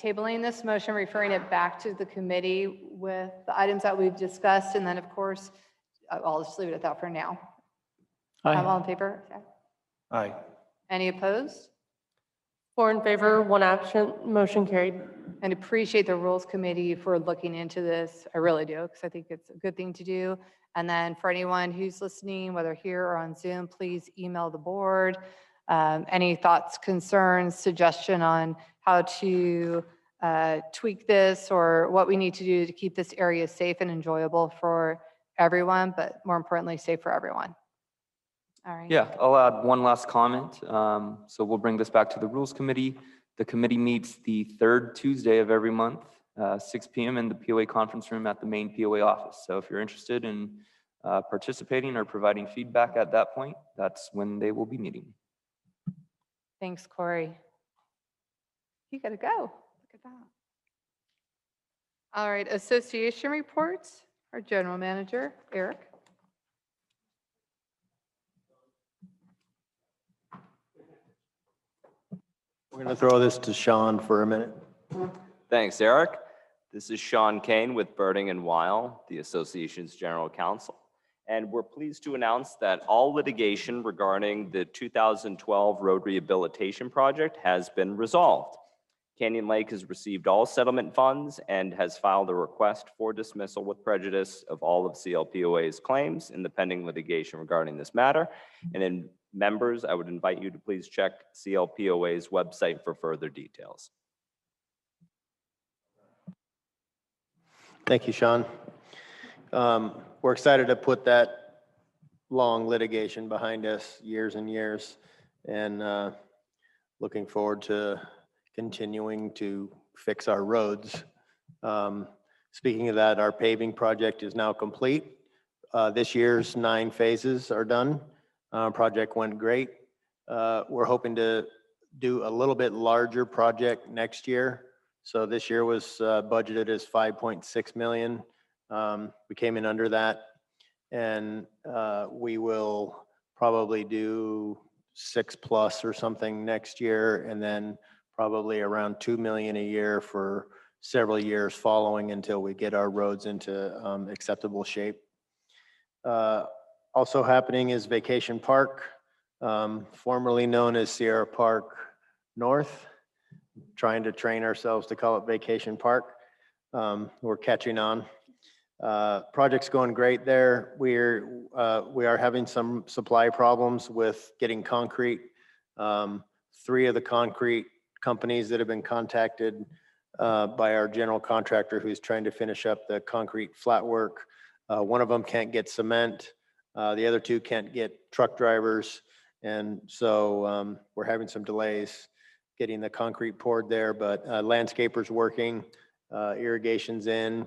tabling this motion, referring it back to the committee with the items that we've discussed, and then of course, I'll just leave it at that for now. Aye. All in favor? Aye. Any opposed? 4 in favor, 1 absent, motion carried. And appreciate the Rules Committee for looking into this. I really do, because I think it's a good thing to do. And then for anyone who's listening, whether here or on Zoom, please email the board. Any thoughts, concerns, suggestion on how to tweak this or what we need to do to keep this area safe and enjoyable for everyone, but more importantly, safe for everyone. All right. Yeah, I'll add one last comment. So we'll bring this back to the Rules Committee. The committee meets the third Tuesday of every month, 6 p.m. in the POA conference room at the main POA office. So if you're interested in participating or providing feedback at that point, that's when they will be meeting. Thanks, Corey. You gotta go. Look at that. All right, association reports. Our general manager, Eric. We're going to throw this to Sean for a minute. Thanks, Eric. This is Sean Kane with Birding and Weil, the association's general counsel. And we're pleased to announce that all litigation regarding the 2012 road rehabilitation project has been resolved. Canyon Lake has received all settlement funds and has filed a request for dismissal with prejudice of all of CLPOA's claims in the pending litigation regarding this matter. And in members, I would invite you to please check CLPOA's website for further details. Thank you, Sean. We're excited to put that long litigation behind us, years and years, and looking forward to continuing to fix our roads. Speaking of that, our paving project is now complete. This year's 9 phases are done. Project went great. We're hoping to do a little bit larger project next year. So this year was budgeted as 5.6 million. We came in under that, and we will probably do 6+ or something next year, and then probably around 2 million a year for several years following until we get our roads into acceptable shape. Also happening is Vacation Park, formerly known as Sierra Park North. Trying to train ourselves to call it Vacation Park. We're catching on. Project's going great there. We are having some supply problems with getting concrete. 3 of the concrete companies that have been contacted by our general contractor who's trying to finish up the concrete flat work. One of them can't get cement. The other 2 can't get truck drivers. And so we're having some delays getting the concrete poured there, but landscapers working, irrigation's in,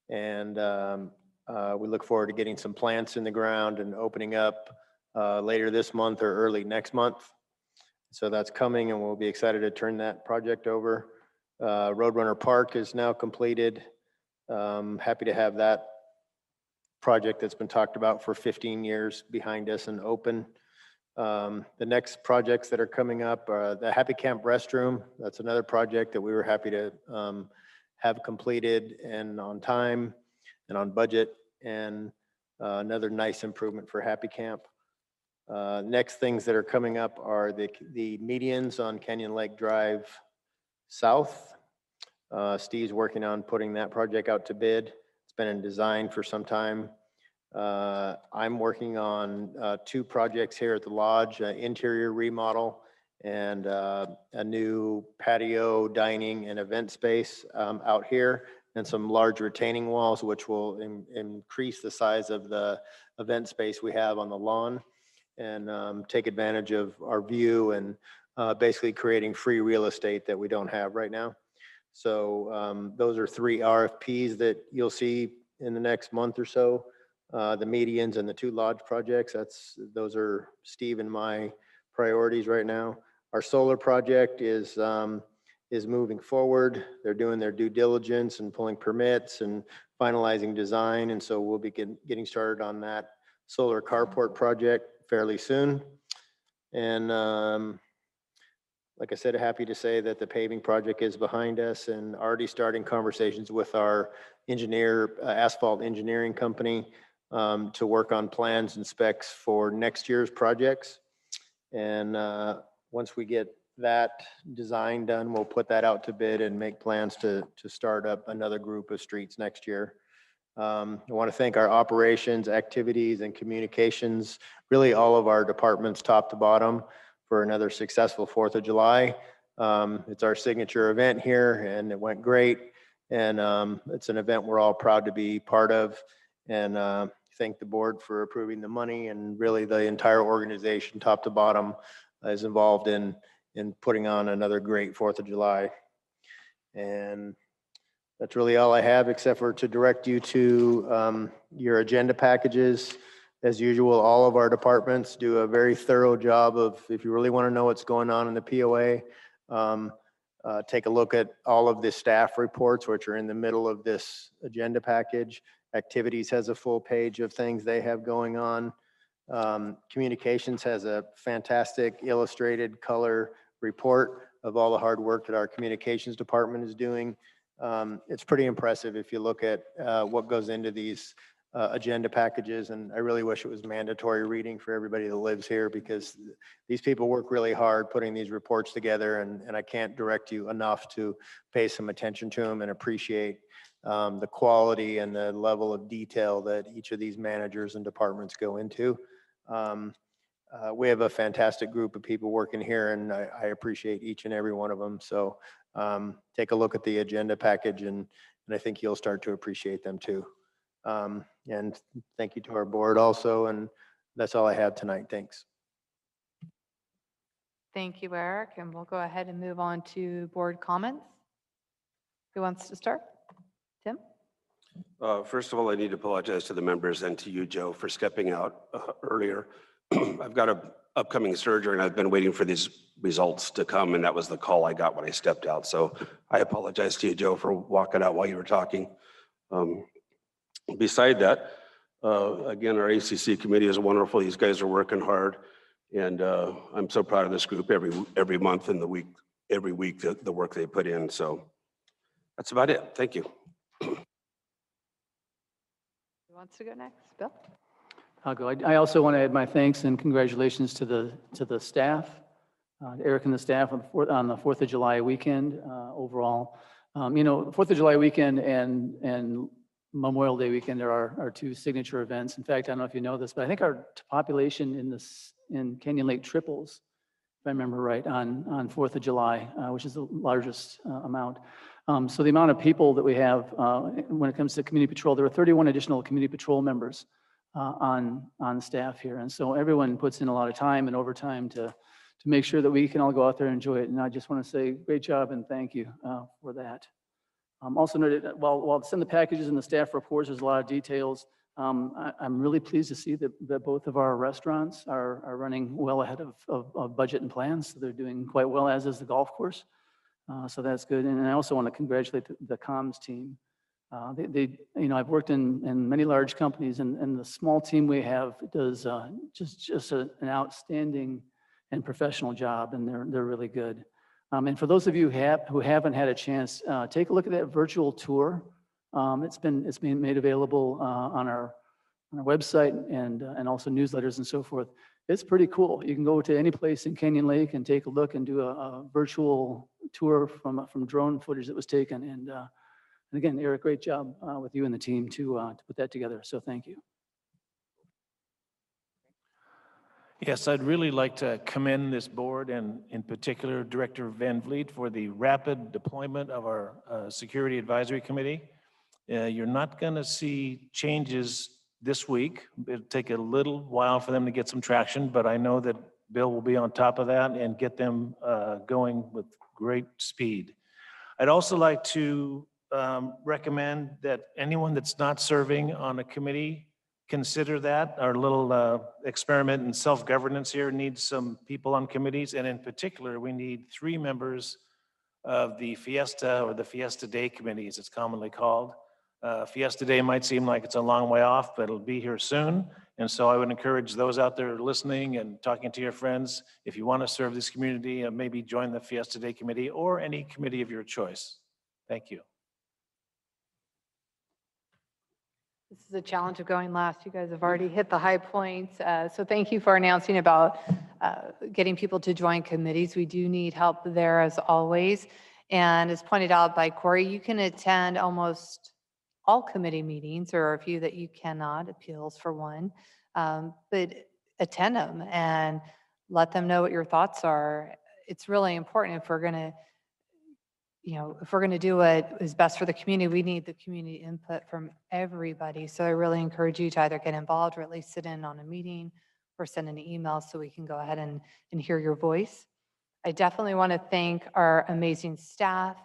and we look forward to getting some plants in the ground and opening up later this month or early next month. So that's coming, and we'll be excited to turn that project over. Roadrunner Park is now completed. Happy to have that project that's been talked about for 15 years behind us and open. The next projects that are coming up are the Happy Camp restroom. That's another project that we were happy to have completed and on time and on budget, and another nice improvement for Happy Camp. Next things that are coming up are the medians on Canyon Lake Drive South. Steve's working on putting that project out to bid. It's been in design for some time. I'm working on 2 projects here at the lodge, interior remodel and a new patio, dining and event space out here, and some large retaining walls, which will increase the size of the event space we have on the lawn and take advantage of our view and basically creating free real estate that we don't have right now. So those are 3 RFPs that you'll see in the next month or so. The medians and the 2 lodge projects, those are Steve and my priorities right now. Our solar project is moving forward. They're doing their due diligence and pulling permits and finalizing design. And so we'll be getting started on that solar carport project fairly soon. And like I said, happy to say that the paving project is behind us and already starting conversations with our asphalt engineering company to work on plans and specs for next year's projects. And once we get that design done, we'll put that out to bid and make plans to start up another group of streets next year. I want to thank our operations, activities, and communications, really all of our departments top to bottom, for another successful 4th of July. It's our signature event here and it went great. And it's an event we're all proud to be part of. And thank the board for approving the money, and really the entire organization top to bottom is involved in putting on another great 4th of July. And that's really all I have, except for to direct you to your agenda packages. As usual, all of our departments do a very thorough job of, if you really want to know what's going on in the POA, take a look at all of the staff reports, which are in the middle of this agenda package. Activities has a full page of things they have going on. Communications has a fantastic illustrated color report of all the hard work that our communications department is doing. It's pretty impressive if you look at what goes into these agenda packages, and I really wish it was mandatory reading for everybody that lives here, because these people work really hard putting these reports together, and I can't direct you enough to pay some attention to them and appreciate the quality and the level of detail that each of these managers and departments go into. We have a fantastic group of people working here, and I appreciate each and every one of them. So take a look at the agenda package, and I think you'll start to appreciate them too. And thank you to our board also. And that's all I have tonight. Thanks. Thank you, Eric. And we'll go ahead and move on to board comments. Who wants to start? Tim? First of all, I need to apologize to the members and to you, Joe, for stepping out earlier. I've got an upcoming surgery and I've been waiting for these results to come, and that was the call I got when I stepped out. So I apologize to you, Joe, for walking out while you were talking. Beside that, again, our ACC committee is wonderful. These guys are working hard, and I'm so proud of this group every month and every week the work they put in. So that's about it. Thank you. Who wants to go next? Bill? I'll go. I also want to add my thanks and congratulations to the staff, Eric and the staff on the 4th of July weekend overall. You know, 4th of July weekend and Memorial Day weekend are our 2 signature events. In fact, I don't know if you know this, but I think our population in Canyon Lake triples, if I remember right, on 4th of July, which is the largest amount. So the amount of people that we have when it comes to community patrol, there are 31 additional community patrol members on staff here. And so everyone puts in a lot of time and overtime to make sure that we can all go out there and enjoy it. And I just want to say great job and thank you for that. Also noted, while it's in the packages and the staff reports, there's a lot of details. I'm really pleased to see that both of our restaurants are running well ahead of budget and plans. So they're doing quite well, as is the golf course. So that's good. And I also want to congratulate the comms team. You know, I've worked in many large companies, and the small team we have does just an outstanding and professional job, and they're really good. And for those of you who haven't had a chance, take a look at that virtual tour. It's being made available on our website and also newsletters and so forth. It's pretty cool. You can go to any place in Canyon Lake and take a look and do a virtual tour from drone footage that was taken. And again, Eric, great job with you and the team to put that together. So thank you. Yes, I'd really like to commend this board and in particular Director Van Vliet for the rapid deployment of our Security Advisory Committee. You're not going to see changes this week. It'll take a little while for them to get some traction, but I know that Bill will be on top of that and get them going with great speed. I'd also like to recommend that anyone that's not serving on a committee consider that. Our little experiment in self-governance here needs some people on committees, and in particular, we need 3 members of the Fiesta or the Fiesta Day Committee, as it's commonly called. Fiesta Day might seem like it's a long way off, but it'll be here soon. And so I would encourage those out there listening and talking to your friends, if you want to serve this community, maybe join the Fiesta Day Committee or any committee of your choice. Thank you. This is a challenge of going last. You guys have already hit the high points. So thank you for announcing about getting people to join committees. We do need help there as always. And as pointed out by Corey, you can attend almost all committee meetings. There are a few that you cannot, appeals for one, but attend them and let them know what your thoughts are. It's really important if we're going to, if we're going to do what is best for the community, we need the community input from everybody. So I really encourage you to either get involved or at least sit in on a meeting or send an email so we can go ahead and hear your voice. I definitely want to thank our amazing staff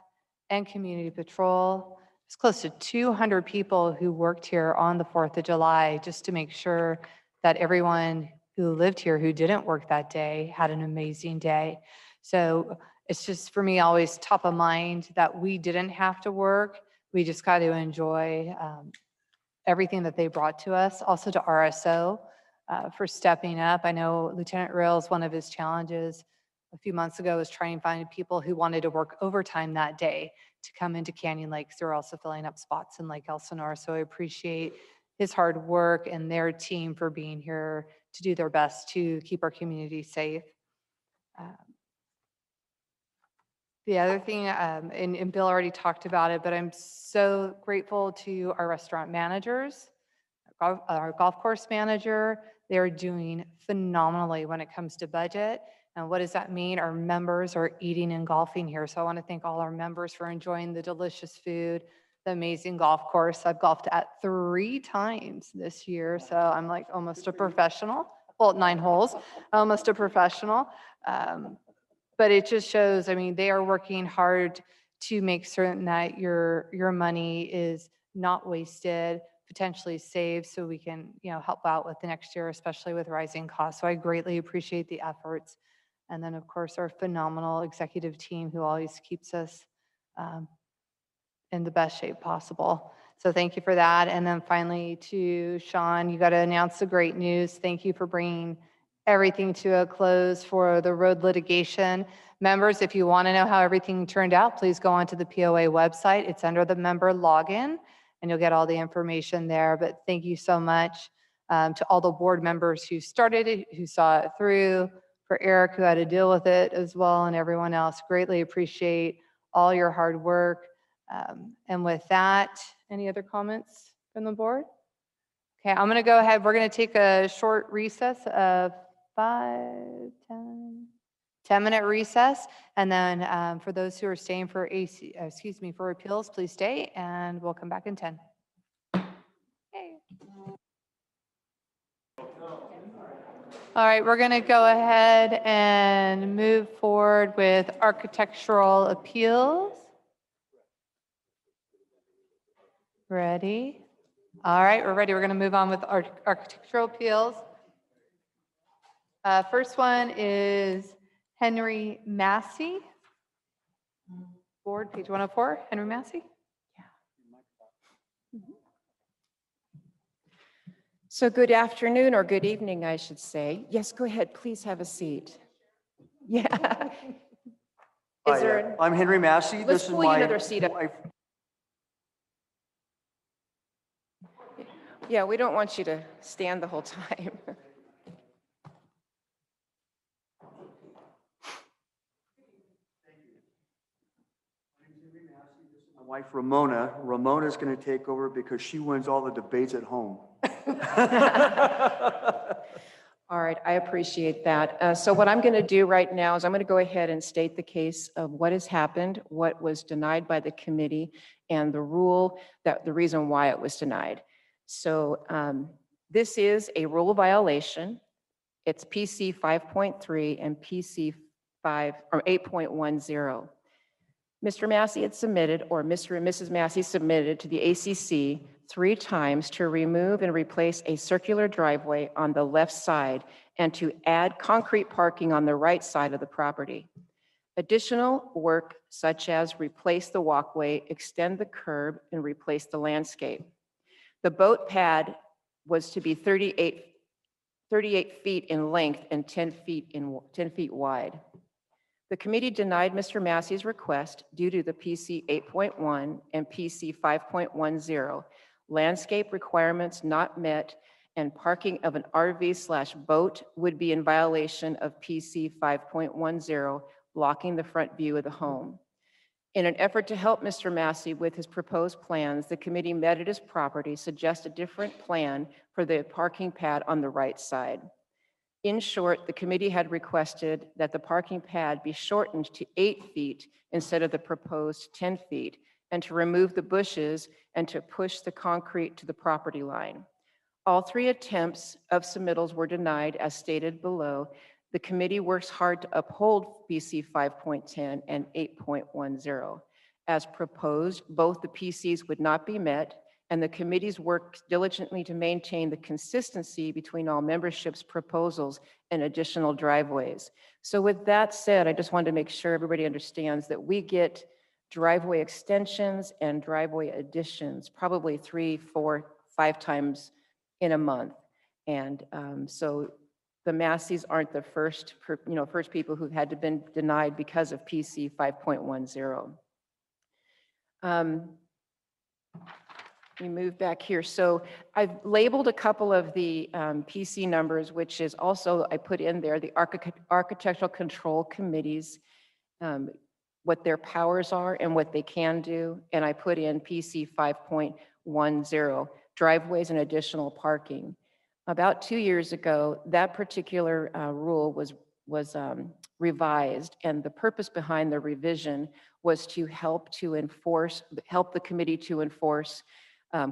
and community patrol. It's close to 200 people who worked here on the 4th of July just to make sure that everyone who lived here who didn't work that day had an amazing day. So it's just for me always top of mind that we didn't have to work. We just got to enjoy everything that they brought to us. Also to RSO for stepping up. I know Lieutenant Rails, one of his challenges a few months ago was trying to find people who wanted to work overtime that day to come into Canyon Lakes. They're also filling up spots in Lake Elsinore. So I appreciate his hard work and their team for being here to do their best to keep our community safe. The other thing, and Bill already talked about it, but I'm so grateful to our restaurant managers, our golf course manager. They're doing phenomenally when it comes to budget. And what does that mean? Our members are eating and golfing here. So I want to thank all our members for enjoying the delicious food, the amazing golf course. I've golfed at 3 times this year. So I'm like almost a professional. Well, 9 holes, almost a professional. But it just shows, I mean, they are working hard to make certain that your money is not wasted, potentially saved, so we can, help out with the next year, especially with rising costs. So I greatly appreciate the efforts. And then, of course, our phenomenal executive team who always keeps us in the best shape possible. So thank you for that. And then finally to Sean, you got to announce the great news. Thank you for bringing everything to a close for the road litigation. Members, if you want to know how everything turned out, please go onto the POA website. It's under the member login and you'll get all the information there. But thank you so much to all the board members who started it, who saw it through, for Eric who had to deal with it as well, and everyone else. Greatly appreciate all your hard work. And with that, any other comments from the board? Okay, I'm going to go ahead. We're going to take a short recess of 10-minute recess. And then for those who are staying for for appeals, please stay and we'll come back in 10. Okay. All right, we're going to go ahead and move forward with architectural appeals. Ready? All right, we're ready. We're going to move on with architectural appeals. First one is Henry Massey. Board, page 104, Henry Massey. So good afternoon, or good evening, I should say. Yes, go ahead, please have a seat. Yeah. Is there? I'm Henry Massey. Let's This is pull you my another seat up. wife. Yeah, we don't want you to stand the whole time. My wife, Ramona. Ramona's going to take over because she wins all the debates at home. All right. right, I appreciate that. So what I'm going to do right now is I'm going to go ahead and state the case of what has happened, what was denied by the committee, and the rule that the reason why it was denied. So this is a rule violation. It's PC 5.3 and PC 5 or 8.10. Mr. Massey had submitted, or Mr. and Mrs. Massey submitted to the ACC 3 times to remove and replace a circular driveway on the left side and to add concrete parking on the right side of the property. Additional work such as replace the walkway, extend the curb, and replace the landscape. The boat pad was to be 38 feet in length and 10 feet wide. The committee denied Mr. Massey's request due to the PC 8.1 and PC 5.10 landscape requirements not met, and parking of an RV/boat would be in violation of PC 5.10, blocking the front view of the home. In an effort to help Mr. Massey with his proposed plans, the committee met at his property, suggested a different plan for the parking pad on the right side. In short, the committee had requested that the parking pad be shortened to 8 feet instead of the proposed 10 feet, and to remove the bushes and to push the concrete to the property line. All 3 attempts of submittals were denied as stated below. The committee works hard to uphold PC 5.10 and 8.10. As proposed, both the PCs would not be met, and the committees worked diligently to maintain the consistency between all memberships' proposals and additional driveways. So with that said, I just wanted to make sure everybody understands that we get driveway extensions and driveway additions probably 3, 4, 5 times in a month. And so the Masseys aren't the first people who've had to been denied because of PC 5.10. We move back here. So I've labeled a couple of the PC numbers, which is also, I put in there, the architectural control committees, what their powers are and what they can do. And I put in PC 5.10, driveways and additional parking. About 2 years ago, that particular rule was revised, and the purpose behind the revision was to help the committee to enforce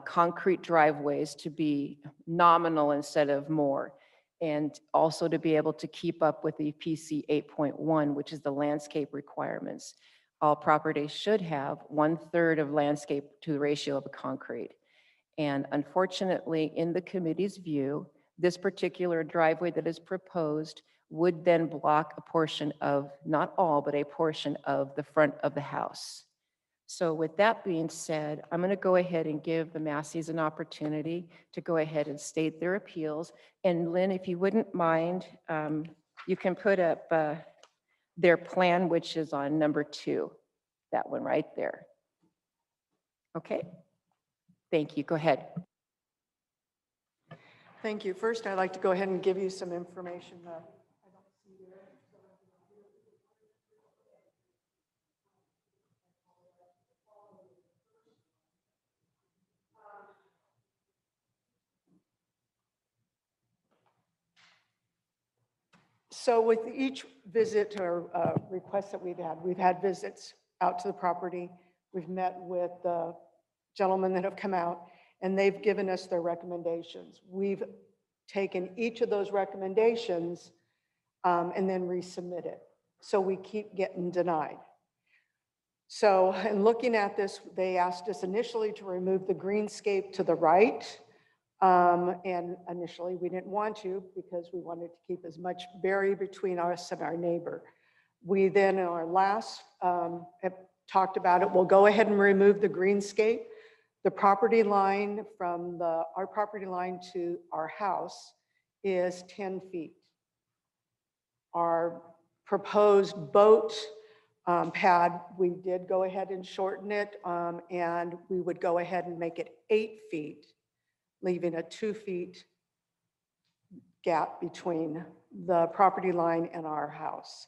concrete driveways to be nominal instead of more, and also to be able to keep up with the PC 8.1, which is the landscape requirements. All properties should have 1/3 of landscape to the ratio of a concrete. And unfortunately, in the committee's view, this particular driveway that is proposed would then block a portion of, not all, but a portion of the front of the house. So with that being said, I'm going to go ahead and give the Masseys an opportunity to go ahead and state their appeals. And Lynn, if you wouldn't mind, you can put up their plan, which is on number 2, that one right there. Okay. Thank you. Go ahead. Thank you. First, I'd like to go ahead and give you some information. So with each visit or request that we've had visits out to the property. We've met with the gentlemen that have come out, and they've given us their recommendations. We've taken each of those recommendations and then resubmit it. So we keep getting denied. So in looking at this, they asked us initially to remove the greenscape to the right. And initially we didn't want to because we wanted to keep as much barrier between us and our neighbor. We then in our last have talked about it. We'll go ahead and remove the greenscape. The property line from our property line to our house is 10 feet. Our proposed boat pad, we did go ahead and shorten it, and we would go ahead and make it 8 feet, leaving a 2 feet gap between the property line and our house.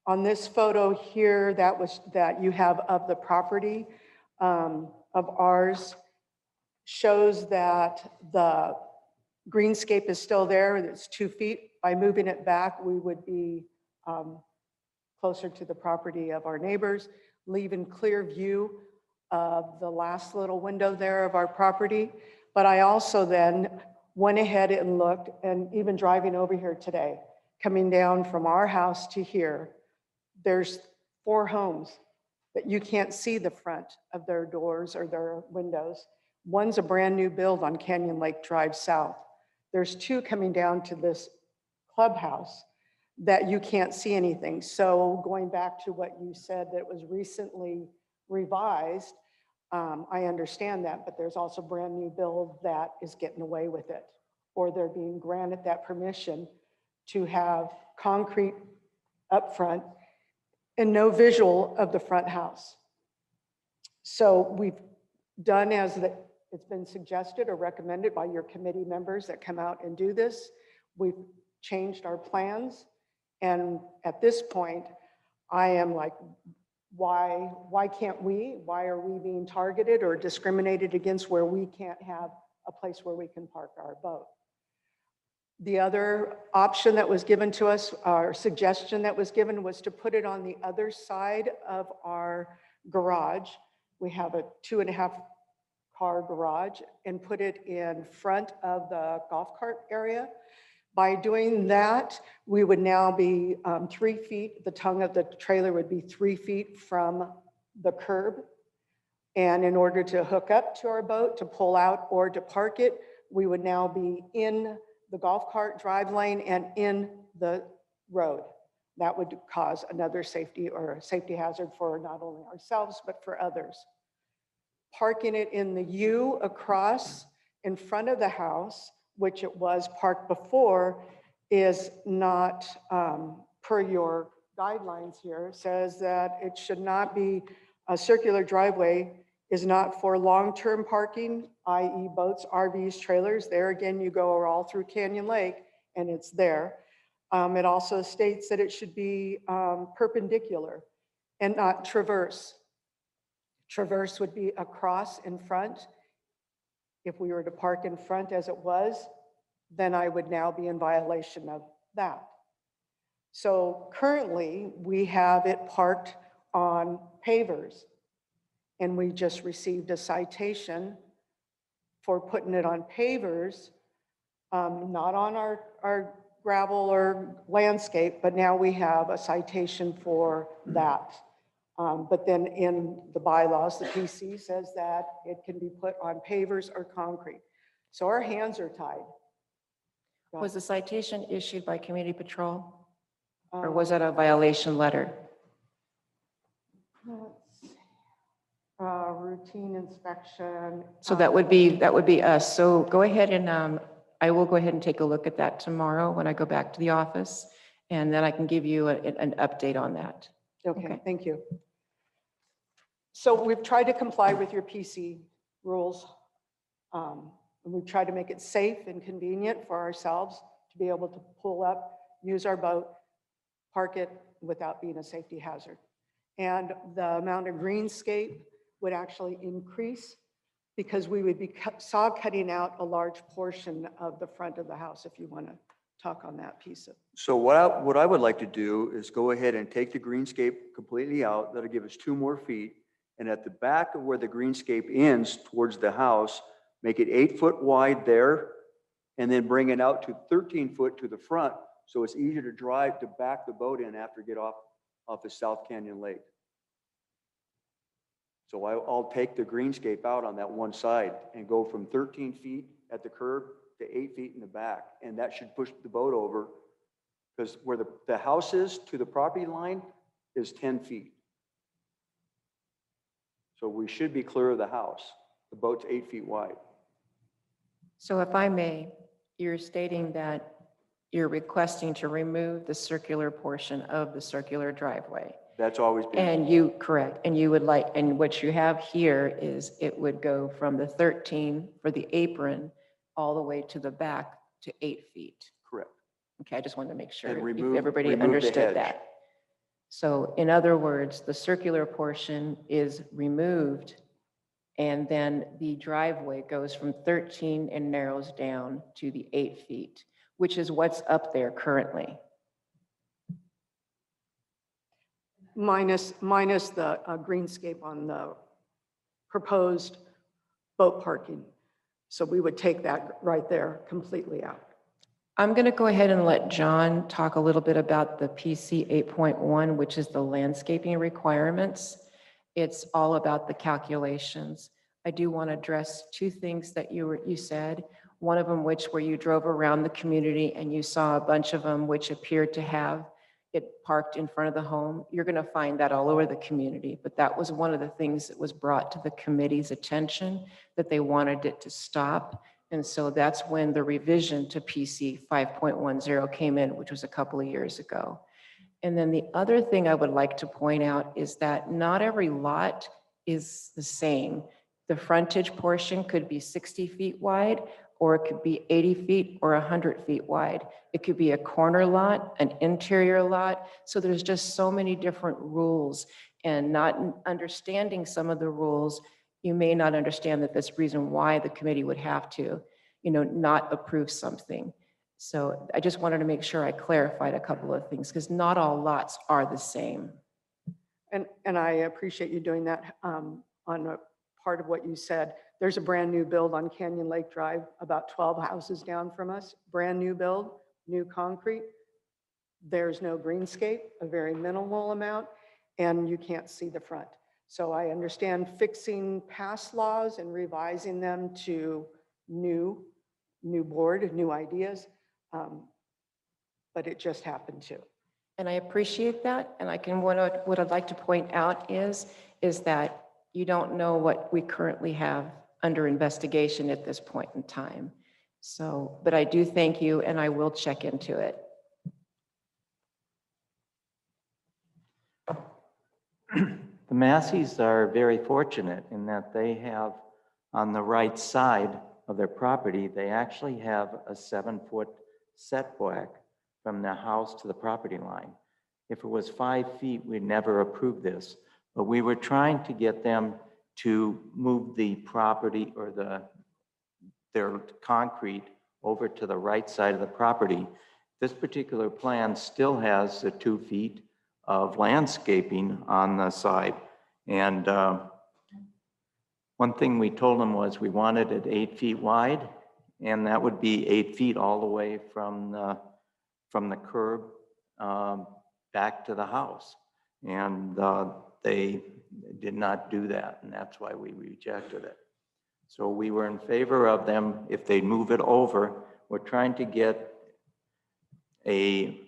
On this photo here, that you have of the property of ours, shows that greenscape is still there, it's 2 feet. By moving it back, we would be closer to the property of our neighbors, leaving clear view of the last little window there of our property. But I also then went ahead and looked, and even driving over here today, coming down from our house to here, there's 4 homes that you can't see the front of their doors or their windows. One's a brand new build on Canyon Lake Drive South. There's 2 coming down to this clubhouse that you can't see anything. So going back to what you said, that was recently revised, I understand that, but there's also brand new build that is getting away with it, or they're being granted that permission to have concrete up front and no visual of the front house. So we've done as it's been suggested or recommended by your committee members that come out and do this. We've changed our plans. And at this point, I am like, why can't we? Why are we being targeted or discriminated against where we can't have a place where we can park our boat? The other option that was given to us, or suggestion that was given, was to put it on the other side of our garage. We have a 2.5 car garage, and put it in front of the golf cart area. By doing that, we would now be 3 feet, the tongue of the trailer would be 3 feet from the curb. And in order to hook up to our boat, to pull out or to park it, we would now be in the golf cart drive lane and in the road. That would cause another safety or a safety hazard for not only ourselves, but for others. Parking it in the U across in front of the house, which it was parked before, is not per your guidelines here. It says that it should not be, a circular driveway is not for long-term parking, i.e. boats, RVs, trailers. There again, you go all through Canyon Lake and it's there. It also states that it should be perpendicular and not traverse. Traverse would be across in front. If we were to park in front as it was, then I would now be in violation of that. So currently, we have it parked on pavers, and we just received a citation for putting it on pavers, not on our gravel or landscape, but now we have a citation for that. But then in the bylaws, the PC says that it can be put on pavers or concrete. So our hands are tied. Was the citation issued by Community Patrol? Or was that a violation letter? Routine inspection. So that would be us. So go ahead and I will go ahead and take a look at that tomorrow when I go back to the office. And then I can give you an update on that. Okay, thank you. So we've tried to comply with your PC rules. And we've tried to make it safe and convenient for ourselves to be able to pull up, use our boat, park it without being a safety hazard. And the amount of greenscape would actually increase because we would be saw cutting out a large portion of the front of the house, if you want to talk on that piece of. So what I would like to do is go ahead and take the greenscape completely out. That'll give us 2 more feet. And at the back of where the greenscape ends towards the house, make it 8 foot wide there, and then bring it out to 13 foot to the front. So it's easier to drive to back the boat in after get off of South Canyon Lake. So I'll take the greenscape out on that one side and go from 13 feet at the curb to 8 feet in the back. And that should push the boat over, because where the house is to the property line is 10 feet. So we should be clear of the house. The boat's 8 feet wide. So if I may, you're stating that you're requesting to remove the circular portion of the circular driveway. That's always been. And correct, and you would like, and what you have here is it would go from the 13 for the apron all the way to the back to 8 feet. Correct. Okay, I just wanted to make sure And if everybody remove the understood hedge. that. So in other words, the circular portion is removed And then the driveway goes from 13 and narrows down to the 8 feet, which is what's up there currently. Minus the greenscape on the proposed boat parking. So we would take that right there completely out. I'm going to go ahead and let John talk a little bit about the PC 8.1, which is the landscaping requirements. It's all about the calculations. I do want to address two things that you said. One of them, which where you drove around the community and you saw a bunch of them which appeared to have it parked in front of the home. You're going to find that all over the community, but that was one of the things that was brought to the committee's attention, that they wanted it to stop. And so that's when the revision to PC 5.10 came in, which was a couple of years ago. And then the other thing I would like to point out is that not every lot is the same. The frontage portion could be 60 feet wide, or it could be 80 feet or 100 feet wide. It could be a corner lot, an interior lot. So there's just so many different rules, and not understanding some of the rules, you may not understand that that's reason why the committee would have to, not approve something. So I just wanted to make sure I clarified a couple of things, because not all lots are the same. And I appreciate you doing that. On a part of what you said, there's a brand new build on Canyon Lake Drive, about 12 houses down from us, brand new build, new concrete. There's no greenscape, a very minimal amount, and you can't see the front. So I understand fixing past laws and revising them to new board, new ideas, but it just happened to. And I appreciate that. And what I'd like to point out is that you don't know what we currently have under investigation at this point in time. So, but I do thank you, and I will check into it. The Masseys are very fortunate in that they have, on the right side of their property, they actually have a 7-foot setback from the house to the property line. If it was 5 feet, we'd never approve this, but we were trying to get them to move the property or their concrete over to the right side of the property. This particular plan still has the 2 feet of landscaping on the side. And one thing we told them was we wanted it 8 feet wide, and that would be 8 feet all the way from the curb back to the house. And they did not do that, and that's why we rejected it. So we were in favor of them if they move it over. We're trying to get a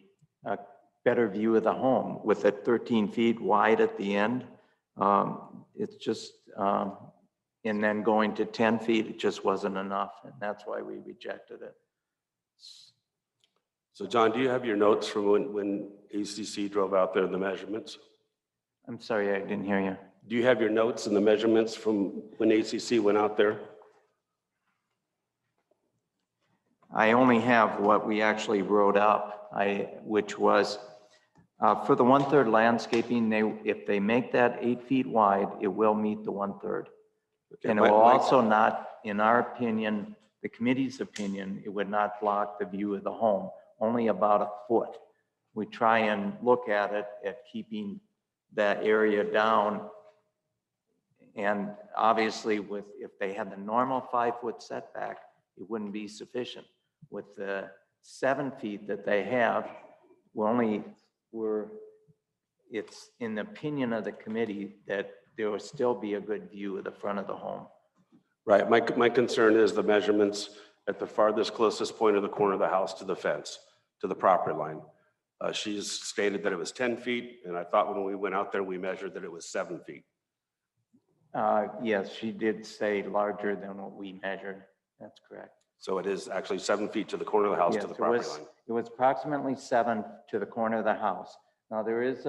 better view of the home with it 13 feet wide at the end. It's just, and then going to 10 feet, it just wasn't enough, and that's why we rejected it. So John, do you have your notes from when ACC drove out there, the measurements? I'm sorry, I didn't hear you. Do you have your notes and the measurements from when ACC went out there? I only have what we actually wrote up, which was for the 1/3 landscaping, if they make that 8 feet wide, it will meet the 1/3. Okay, And it will also not, in our opinion, the committee's opinion, it would not block the view of the home, only about 1 foot. We try and look at it at keeping that area down. And obviously if they had the normal 5-foot setback, it wouldn't be sufficient. With the 7 feet that they have, it's in the opinion of the committee that there will still be a good view of the front of the home. Right, my concern is the measurements at the farthest closest point of the corner of the house to the fence, to the property line. She's stated that it was 10 feet, and I thought when we went out there, we measured that it was 7 feet. Yes, she did say larger than what we measured. That's correct. So it is actually 7 feet to the corner of the house to the property line. It was approximately 7 to the corner of the house. Now there is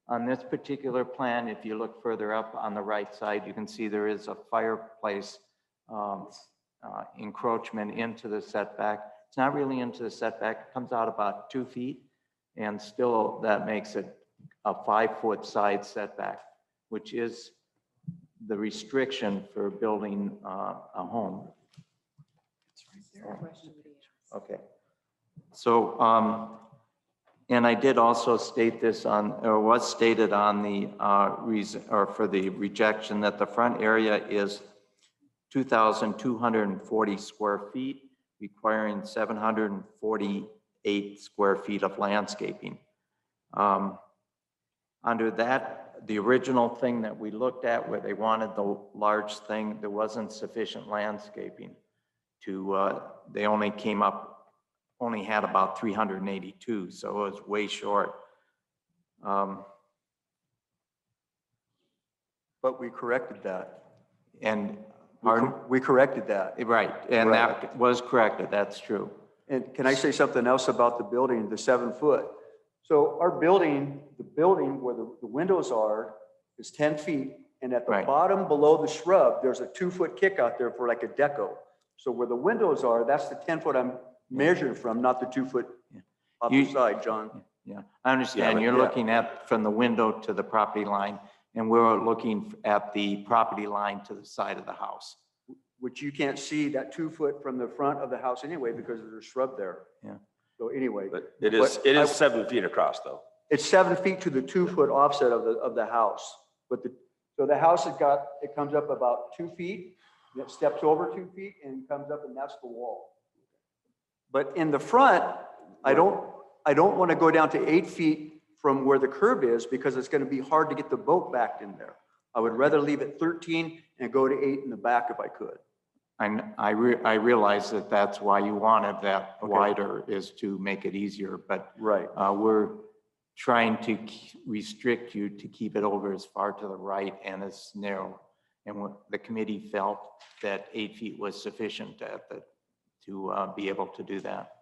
on this particular plan, if you look further up on the right side, you can see there is a fireplace encroachment into the setback. It's not really into the setback. It comes out about 2 feet, and still that makes it a 5-foot side setback, which is the restriction for building a home. Okay. So, and I did also state this on, or was stated on the reason, or for the rejection, that the front area is 2,240 square feet, requiring 748 square feet of landscaping. Under that, the original thing that we looked at where they wanted the large thing, there wasn't sufficient landscaping to, they only came up, only had about 382, so it was way short. But we corrected that. And pardon? We corrected that. Right, and Right. that was corrected, that's true. And can I say something else about the building, the 7 foot? So our building, the building where the windows are is 10 feet. And at the Right. bottom below the shrub, there's a 2 foot kick out there for like a deco. So where the windows are, that's the 10 foot I'm measuring from, not the 2 foot off the side, John. Yeah, I understand. You're looking at from the window to the property line, and we're looking at the property line to the side of the house. Which you can't see that 2 foot from the front of the house anyway, because there's a shrub there. Yeah. So anyway. But it is 7 feet across though. It's 7 feet to the 2 foot offset of the house. But so the house has got, it comes up about 2 feet, it steps over 2 feet and comes up, and that's the wall. But in the front, I don't want to go down to 8 feet from where the curb is, because it's going to be hard to get the boat backed in there. I would rather leave it 13 and go to 8 in the back if I could. I realize that that's why you wanted that wider, is to make it easier, but right. We're trying to restrict you to keep it over as far to the right and as narrow. And the committee felt that 8 feet was sufficient to be able to do that.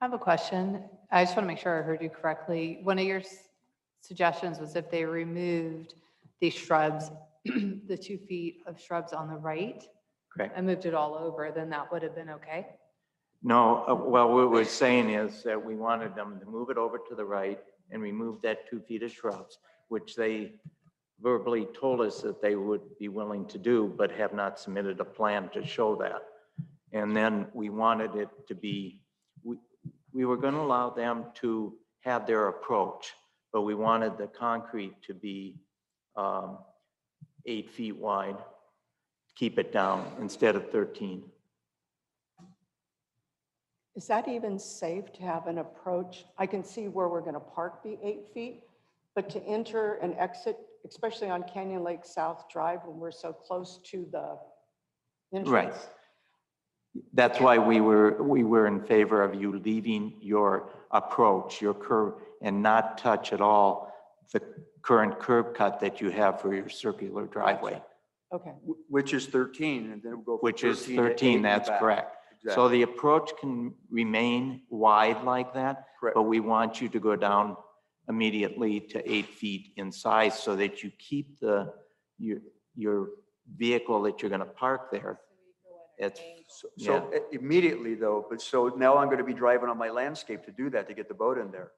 I have a question. I just want to make sure I heard you correctly. One of your suggestions was if they removed the shrubs, the 2 feet of shrubs on the right, Correct. and moved it all over, then that would have been okay? No, well, what we're saying is that we wanted them to move it over to the right and remove that 2 feet of shrubs, which they verbally told us that they would be willing to do, but have not submitted a plan to show that. And then we wanted it to be, we were going to allow them to have their approach, but we wanted the concrete to be 8 feet wide, keep it down instead of 13. Is that even safe to have an approach? I can see where we're going to park be 8 feet, but to enter and exit, especially on Canyon Lake South Drive when we're so close to the entrance. Right. That's why we were in favor of you leaving your approach, your curb, and not touch at all the current curb cut that you have for your circular driveway. Okay. Which is 13, and then we'll go from Which is 13 to 8 in 13, the that's back. correct. So Exactly. the approach can remain wide like that, Correct. but we want you to go down immediately to 8 feet in size so that you keep your vehicle that you're going to park there. It's, So immediately though, but so now I'm going to be driving on my landscape to do that, to get the boat in there,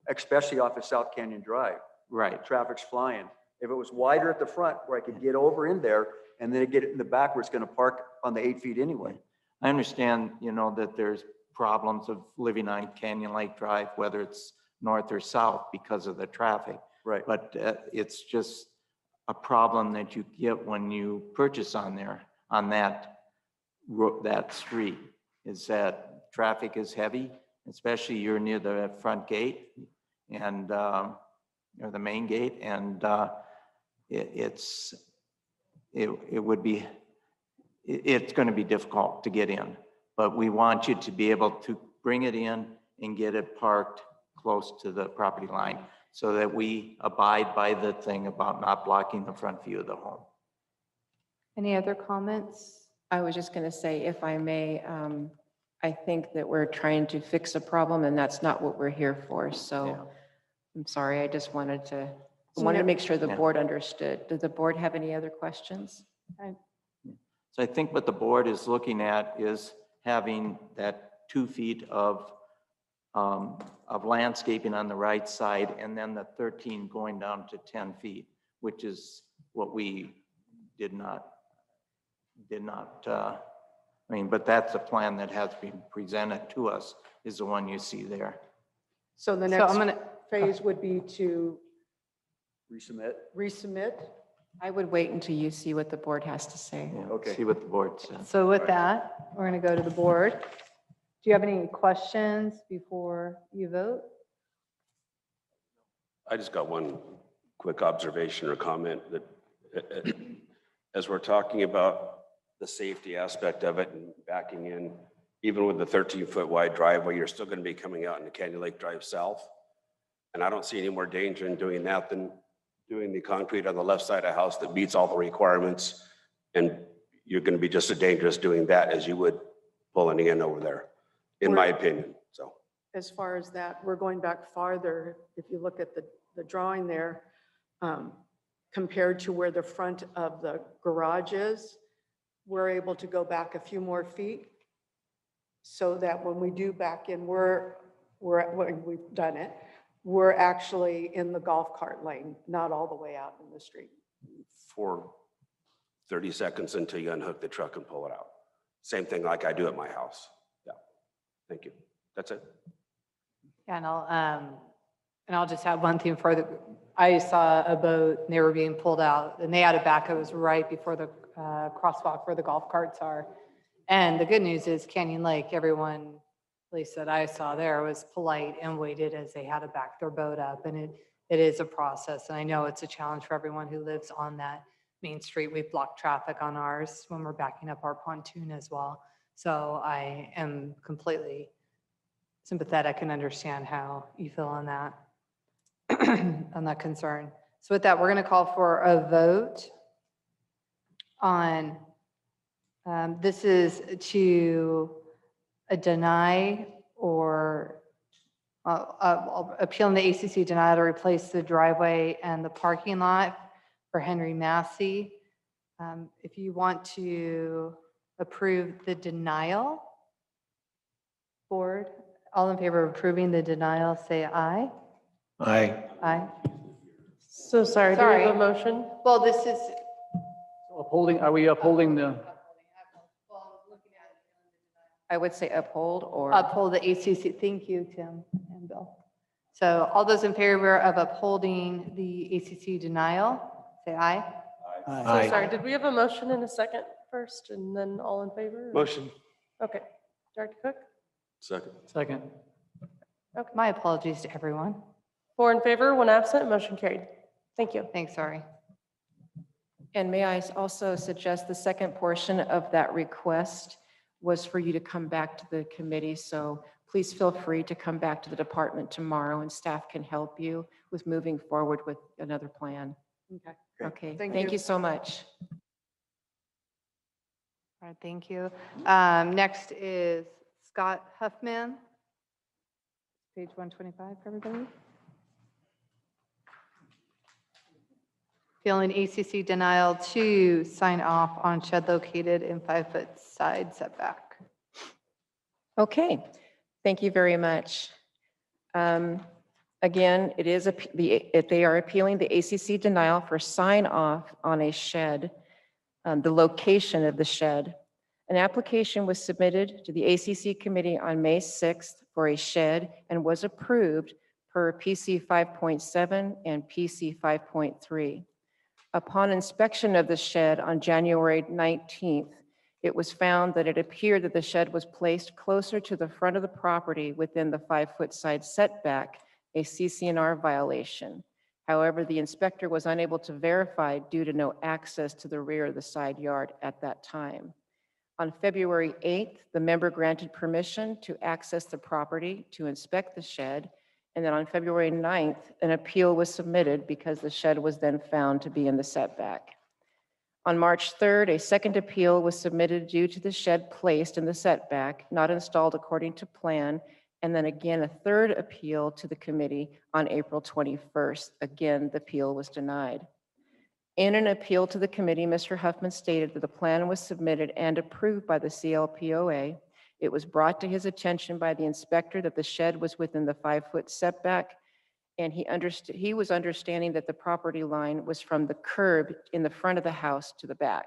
especially off of South Canyon Drive. right. Traffic's flying. If it was wider at the front where I could get over in there and then get it in the back where it's going to park on the 8 feet anyway. I understand, that there's problems of living on Canyon Lake Drive, whether it's north or south because of the traffic. Right. But it's just a problem that you get when you purchase on that street, is that traffic is heavy, especially you're near the front gate and or the main gate, and it's going to be difficult to get in, but we want you to be able to bring it in and get it parked close to the property line so that we abide by the thing about not blocking the front view of the home. Any other comments? I was just going to say, if I may, I think that we're trying to fix a problem, and that's not what we're here for. So Yeah. I'm sorry, I just wanted to make sure the board understood. Does the board have any other questions? So I think what the board is looking at is having that 2 feet of landscaping on the right side, and then the 13 going down to 10 feet, which is what we did not, I mean, but that's a plan that has been presented to us, is the one you see there. So the So next I'm gonna, phase would be to Resubmit? resubmit. I would wait until you see what the board has to say. Yeah, Okay. see what the board says. so with that, we're going to go to the board. Do you have any questions before you vote? I just got one quick observation or comment that as we're talking about the safety aspect of it and backing in, even with the 13-foot wide driveway, you're still going to be coming out into Canyon Lake Drive South. And I don't see any more danger in doing that than doing the concrete on the left side of the house that meets all the requirements. And you're going to be just as dangerous doing that as you would pulling in over there, in my opinion. So As far as that, we're going back farther. If you look at the drawing there, compared to where the front of the garage is, we're able to go back a few more feet so that when we do back in, when we've done it, we're actually in the golf cart lane, not all the way out in the street. for 30 seconds until you unhook the truck and pull it out. Same thing like I do at my house. Yeah, thank you. That's it. Yeah, and I'll just add one thing further. I saw a boat, and they were being pulled out, and they had a back. It was right before the crosswalk where the golf carts are. And the good news is Canyon Lake, everyone, at least that I saw there, was polite and waited as they had to back their boat up. And it is a process. And I know it's a challenge for everyone who lives on that main street. We block traffic on ours when we're backing up our pontoon as well. So I am completely sympathetic and understand how you feel on that, on that concern. So with that, we're going to call for a vote on, this is to deny or appealing the ACC denial to replace the driveway and the parking lot for Henry Massey. If you want to approve the denial, board, all in favor of approving the denial, say aye. Aye. Aye. So sorry, do we have a motion? Well, this is, Upholding, are we upholding the, I would say uphold or. uphold the ACC. Thank you, Tim and Bill. So all those in favor of upholding the ACC denial, say aye. So sorry, did we have a motion in a second first and then all in favor? Motion. Okay. Director Cook? Second. second? My apologies to everyone. 4 in favor, 1 absent, motion carried. Thank you. Thanks, sorry. And may I also suggest the second portion of that request was for you to come back to the committee. So please feel free to come back to the department tomorrow and staff can help you with moving forward with another plan. Okay. Okay, Thank thank you. you so much. All right, thank you. Next is Scott Huffman. Page 125 for everybody. Feeling ACC denial to sign off on shed located in 5-foot side setback. Okay, thank you very much. Again, it is, they are appealing the ACC denial for sign off on a shed, the location of the shed. An application was submitted to the ACC committee on May 6th for a shed and was approved per PC 5.7 and PC 5.3. Upon inspection of the shed on January 19th, it was found that it appeared that the shed was placed closer to the front of the property within the 5-foot side setback, a CC&R violation. However, the inspector was unable to verify due to no access to the rear of the side yard at that time. On February 8th, the member granted permission to access the property to inspect the shed. And then on February 9th, an appeal was submitted because the shed was then found to be in the setback. On March 3rd, a second appeal was submitted due to the shed placed in the setback, not installed according to plan. And then again, a third appeal to the committee on April 21st. Again, the appeal was denied. In an appeal to the committee, Mr. Huffman stated that the plan was submitted and approved by the CLPOA. It was brought to his attention by the inspector that the shed was within the 5-foot setback, And he was understanding that the property line was from the curb in the front of the house to the back.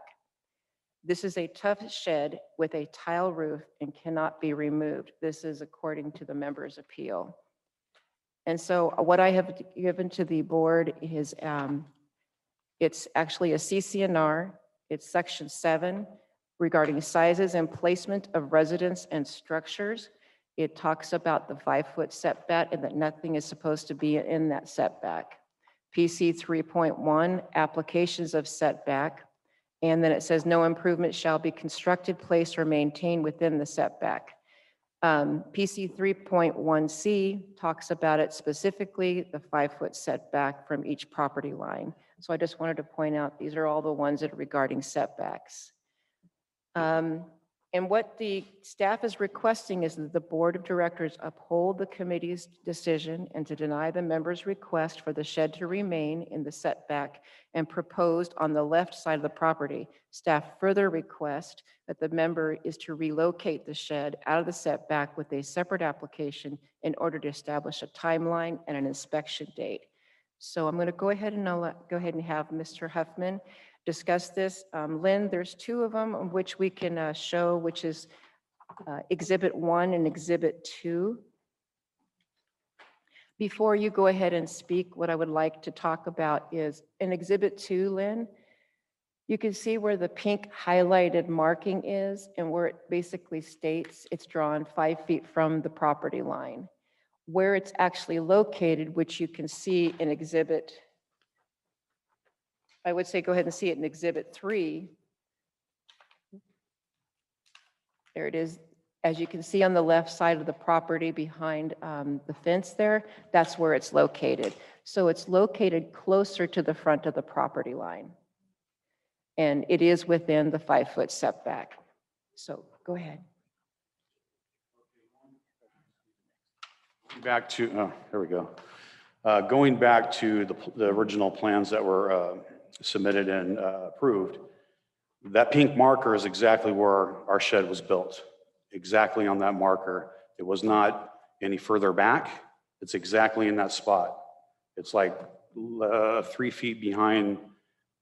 This is a tough shed with a tile roof and cannot be removed. This is according to the member's appeal. And so what I have given to the board is, it's actually a CCNR. It's section 7 regarding sizes and placement of residents and structures. It talks about the 5-foot setback and that nothing is supposed to be in that setback. PC 3.1, applications of setback. And then it says no improvement shall be constructed, placed, or maintained within the setback. PC 3.1C talks about it specifically, the 5-foot setback from each property line. So I just wanted to point out, these are all the ones that are regarding setbacks. And what the staff is requesting is that the board of directors uphold the committee's decision and to deny the member's request for the shed to remain in the setback and proposed on the left side of the property. Staff further request that the member is to relocate the shed out of the setback with a separate application in order to establish a timeline and an inspection date. So I'm going to go ahead and have Mr. Huffman discuss this. Lynn, there's 2 of them which we can show, which is Exhibit 1 and Exhibit 2. Before you go ahead and speak, what I would like to talk about is in Exhibit 2, Lynn, you can see where the pink highlighted marking is and where it basically states it's drawn 5 feet from the property line. Where it's actually located, which you can see in Exhibit, I would say go ahead and see it in Exhibit 3. There it is. As you can see on the left side of the property behind the fence there, that's where it's located. So it's located closer to the front of the property line. And it is within the 5-foot setback. So go ahead. Back to, here we go. Going back to the original plans that were submitted and approved, that pink marker is exactly where our shed was built, exactly on that marker. It was not any further back. It's exactly in that spot. It's like 3 feet behind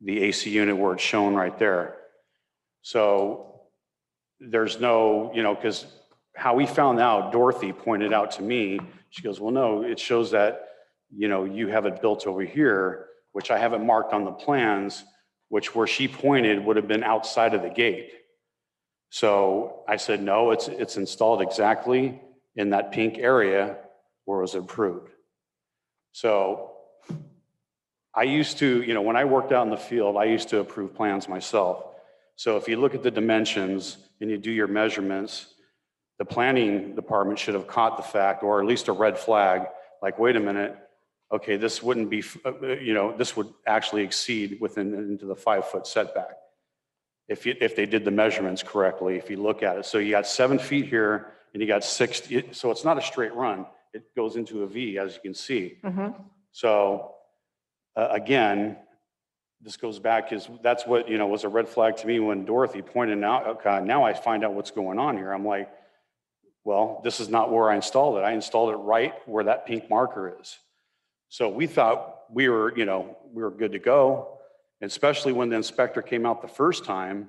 the AC unit where it's shown right there. So there's no, because how we found out, Dorothy pointed out to me, she goes, well, no, it shows that, you have it built over here, which I haven't marked on the plans, which where she pointed would have been outside of the gate. So I said, no, it's installed exactly in that pink area where it was approved. So I used to, when I worked out in the field, I used to approve plans myself. So if you look at the dimensions and you do your measurements, the planning department should have caught the fact, or at least a red flag, like, wait a minute, okay, this wouldn't be, this would actually exceed into the 5-foot setback. If they did the measurements correctly, if you look at it. So you got 7 feet here and you got 6, so it's not a straight run. It goes into a V, as you can see. So again, this goes back, that's what, was a red flag to me when Dorothy pointed out, okay, now I find out what's going on here. I'm like, well, this is not where I installed it. I installed it right where that pink marker is. So we thought we were good to go, especially when the inspector came out the first time.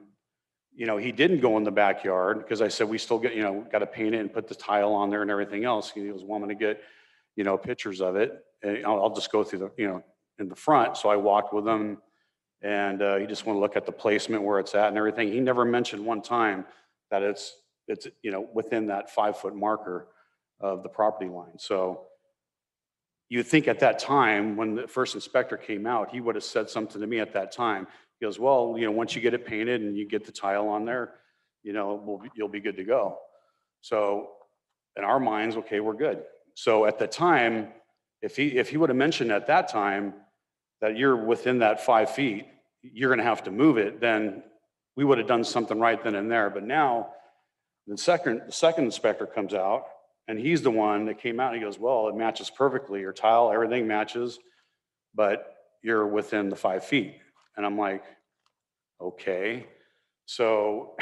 He didn't go in the backyard because I said, we still get, got to paint it and put the tile on there and everything else. He was wanting to get, pictures of it. And I'll just go through the, in the front. So I walked with him and he just wanted to look at the placement where it's at and everything. He never mentioned one time that it's within that 5-foot marker of the property line. So you'd think at that time, when the first inspector came out, he would have said something to me at that time. He goes, well, once you get it painted and you get the tile on there, you'll be good to go. So in our minds, okay, we're good. So at the time, if he would have mentioned at that time that you're within that 5 feet, you're going to have to move it, then we would have done something right then and there. But now the second inspector comes out and he's the one that came out and he goes, well, it matches perfectly. Your tile, everything matches, but you're within the 5 feet. And I'm like, okay. So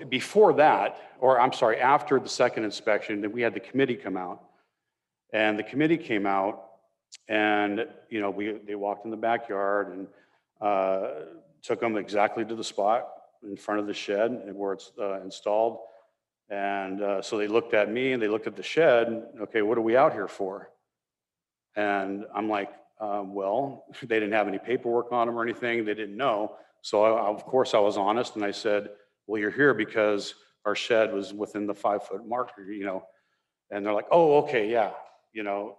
before that, or I'm sorry, after the second inspection, then we had the committee come out. And the committee came out and, you know, they walked in the backyard and took them exactly to the spot in front of the shed where it's installed. And so they looked at me and they looked at the shed. Okay, what are we out here for? And I'm like, well, they didn't have any paperwork on them or anything. They didn't know. So of course I was honest and I said, well, you're here because our shed was within the 5-foot marker, you know? And they're like, oh, okay, yeah, you know?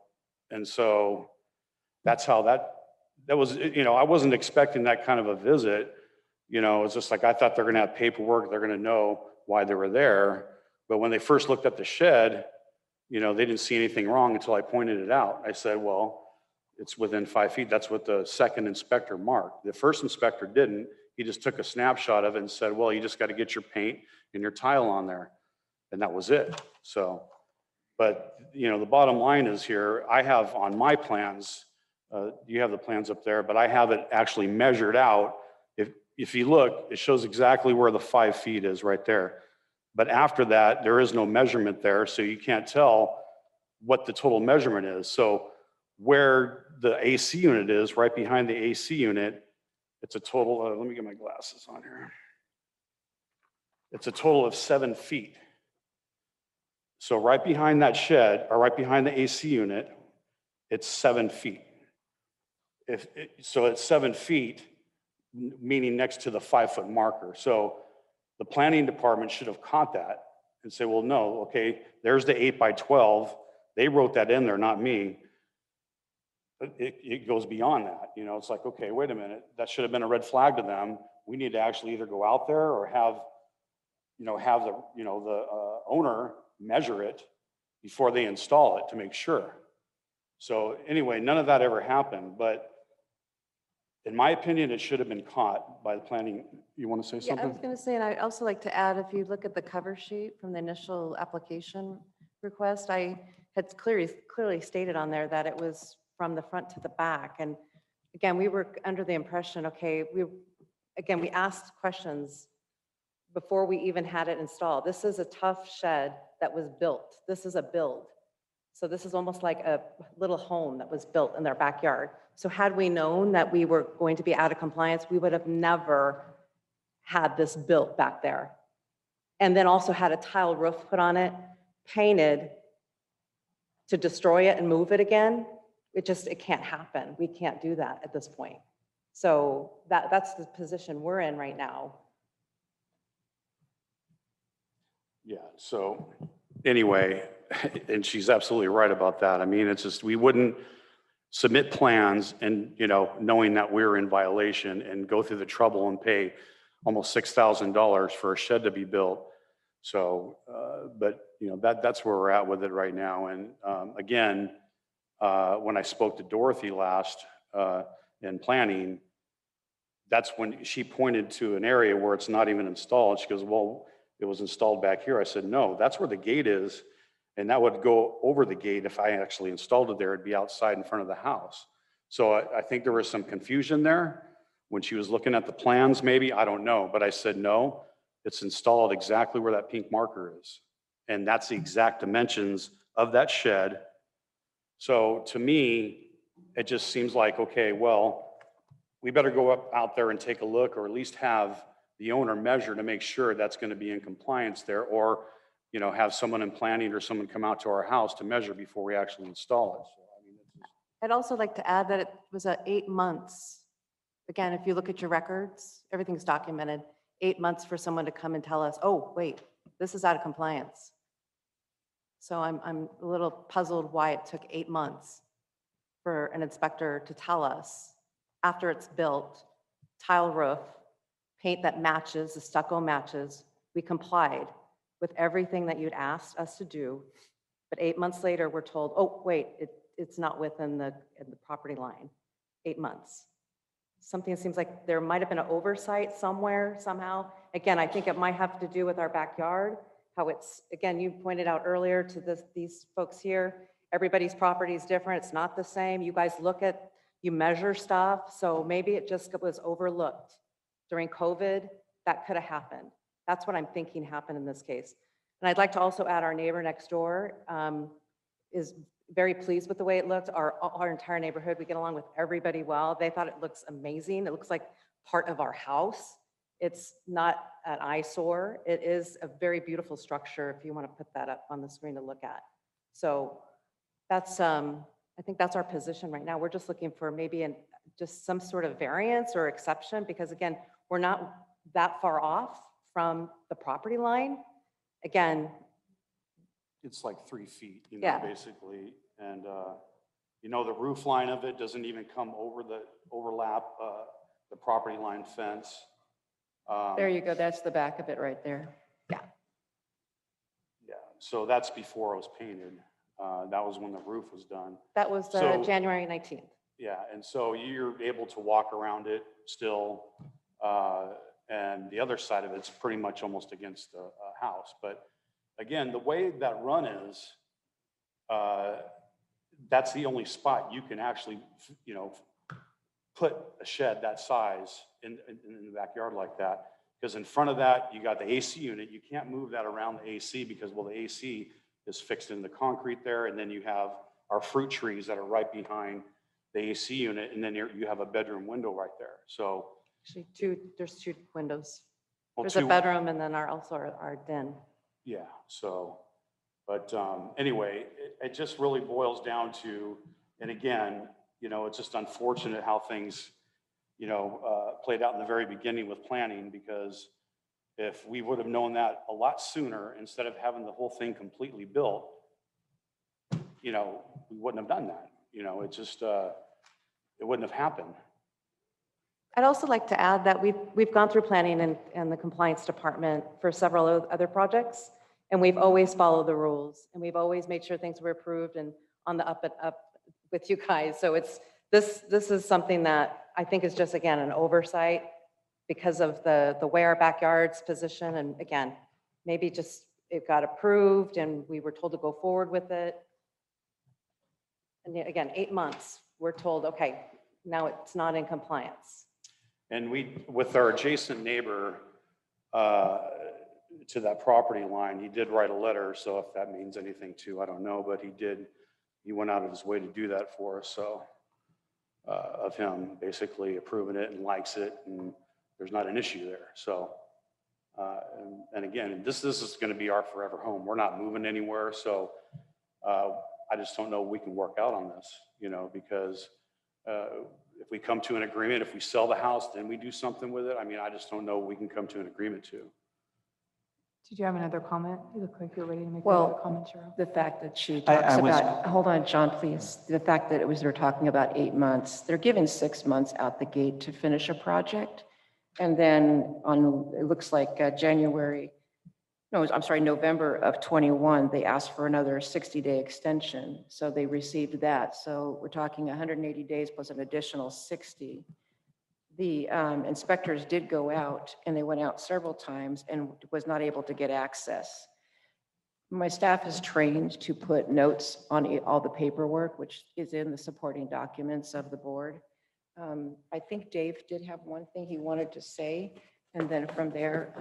And so that's how that was, you know, I wasn't expecting that kind of a visit. You know, it's just like, I thought they're gonna have paperwork, they're gonna know why they were there. But when they first looked at the shed, you know, they didn't see anything wrong until I pointed it out. I said, well, it's within 5 feet. That's what the second inspector marked. The first inspector didn't. He just took a snapshot of it and said, well, you just got to get your paint and your tile on there. And that was it. So, but, you know, the bottom line is here, I have on my plans, you have the plans up there, but I have it actually measured out. If you look, it shows exactly where the 5 feet is right there. But after that, there is no measurement there, so you can't tell what the total measurement is. So where the AC unit is, right behind the AC unit, it's a total of, let me get my glasses on here. It's a total of 7 feet. So right behind that shed, or right behind the AC unit, it's 7 feet. So it's 7 feet, meaning next to the 5-foot marker. So the planning department should have caught that and say, well, no, okay, there's the 8x12. They wrote that in there, not me. But it goes beyond that. You know, it's like, okay, wait a minute, that should have been a red flag to them. We need to actually either go out there or have the owner measure it before they install it to make sure. So anyway, none of that ever happened, but in my opinion, it should have been caught by the planning. You want to say Yeah, I something? was going to say, and I'd also like to add, if you look at the cover sheet from the initial application request, I had clearly stated on there that it was from the front to the back. And again, we were under the impression, okay, we asked questions before we even had it installed. This is a tough shed that was built. This is a build. So this is almost like a little home that was built in their backyard. So had we known that we were going to be out of compliance, we would have never had this built back there. And then also had a tile roof put on it, painted to destroy it and move it again. It can't happen. We can't do that at this point. So that's the position we're in right now. Yeah, so anyway, and she's absolutely right about that. I mean, it's just, we wouldn't submit plans and, you know, knowing that we're in violation and go through the trouble and pay almost $6,000 for a shed to be built. So, but you know, that's where we're at with it right now. And again, when I spoke to Dorothy last in planning, that's when she pointed to an area where it's not even installed. She goes, well, it was installed back here. I said, no, that's where the gate is. And that would go over the gate. If I actually installed it there, it'd be outside in front of the house. So I think there was some confusion there when she was looking at the plans, maybe, I don't know. But I said, no, it's installed exactly where that pink marker is. And that's the exact dimensions of that shed. So to me, it just seems like, okay, well, we better go out there and take a look, or at least have the owner measure to make sure that's going to be in compliance there, or, you know, have someone in planning or someone come out to our house to measure before we actually install it. So, I mean, I'd also like to add that it was 8 months. Again, if you look at your records, everything's documented. 8 months for someone to come and tell us, oh, wait, this is out of compliance. So I'm a little puzzled why it took 8 months for an inspector to tell us after it's built, tile roof, paint that matches, the stucco matches. We complied with everything that you'd asked us to do. But 8 months later, we're told, oh, wait, it's not within the property line. 8 months. Something that seems like there might have been an oversight somewhere, somehow. Again, I think it might have to do with our backyard, how it's, again, you pointed out earlier to these folks here, everybody's property is different. It's not the same. You guys you measure stuff. So maybe it just was overlooked. During COVID, that could have happened. That's what I'm thinking happened in this case. And I'd like to also add our neighbor next door is very pleased with the way it looked. Our entire neighborhood, we get along with everybody well. They thought it looks amazing. It looks like part of our house. It's not an eyesore. It is a very beautiful structure if you want to put that up on the screen to look at. So that's, I think that's our position right now. We're just looking for maybe just some sort of variance or exception, because again, we're not that far off from the property line. Again, It's like 3 feet, Yeah. basically. And, the roof line of it doesn't even come over overlap the property line fence. There you go. That's the back of it right there. Yeah, so that's before it was painted. That was when the roof was done. that was So- January 19th. Yeah, and so you're able to walk around it still. And the other side of it's pretty much almost against the house. But again, the way that run is, that's the only spot you can actually, put a shed that size in the backyard like that. Because in front of that, you got the AC unit. You can't move that around the AC because, well, the AC is fixed in the concrete there. And then you have our fruit trees that are right behind the AC unit. And then you have a bedroom window right there. So, Actually, there's 2 windows. well, There's a 2 bedroom and then also our den. Yeah, so, but anyway, it just really boils down to, and again, it's just unfortunate how things, played out in the very beginning with planning, because if we would have known that a lot sooner, instead of having the whole thing completely built, we wouldn't have done that. It just, it wouldn't have happened. I'd also like to add that we've gone through planning and the compliance department for several other projects, and we've always followed the rules, and we've always made sure things were approved and on the up and up with you guys. So this is something that I think is just, again, an oversight because of the way our backyard's position. And again, maybe just it got approved and we were told to go forward with it. And yet again, 8 months, we're told, okay, now it's not in compliance. And with our adjacent neighbor to that property line, he did write a letter. So if that means anything too, I don't know, but he went out of his way to do that for us. So of him basically approving it and likes it, and there's not an issue there. So, and again, this is going to be our forever home. We're not moving anywhere. So I just don't know if we can work out on this, because if we come to an agreement, if we sell the house, then we do something with it. I mean, I just don't know what we can come to an agreement to. Did you have another comment? You look like you're ready to make Well, another comment, Cheryl. the fact that she talks about, hold on, John, please. The fact that they're talking about 8 months, they're given 6 months out the gate to finish a project. And then it looks like November of 21, they asked for another 60-day extension. So they received that. So we're talking 180 days plus an additional 60. The inspectors did go out, and they went out several times and was not able to get access. My staff is trained to put notes on all the paperwork, which is in the supporting documents of the board. I think Dave did have one thing he wanted to say, and then from there.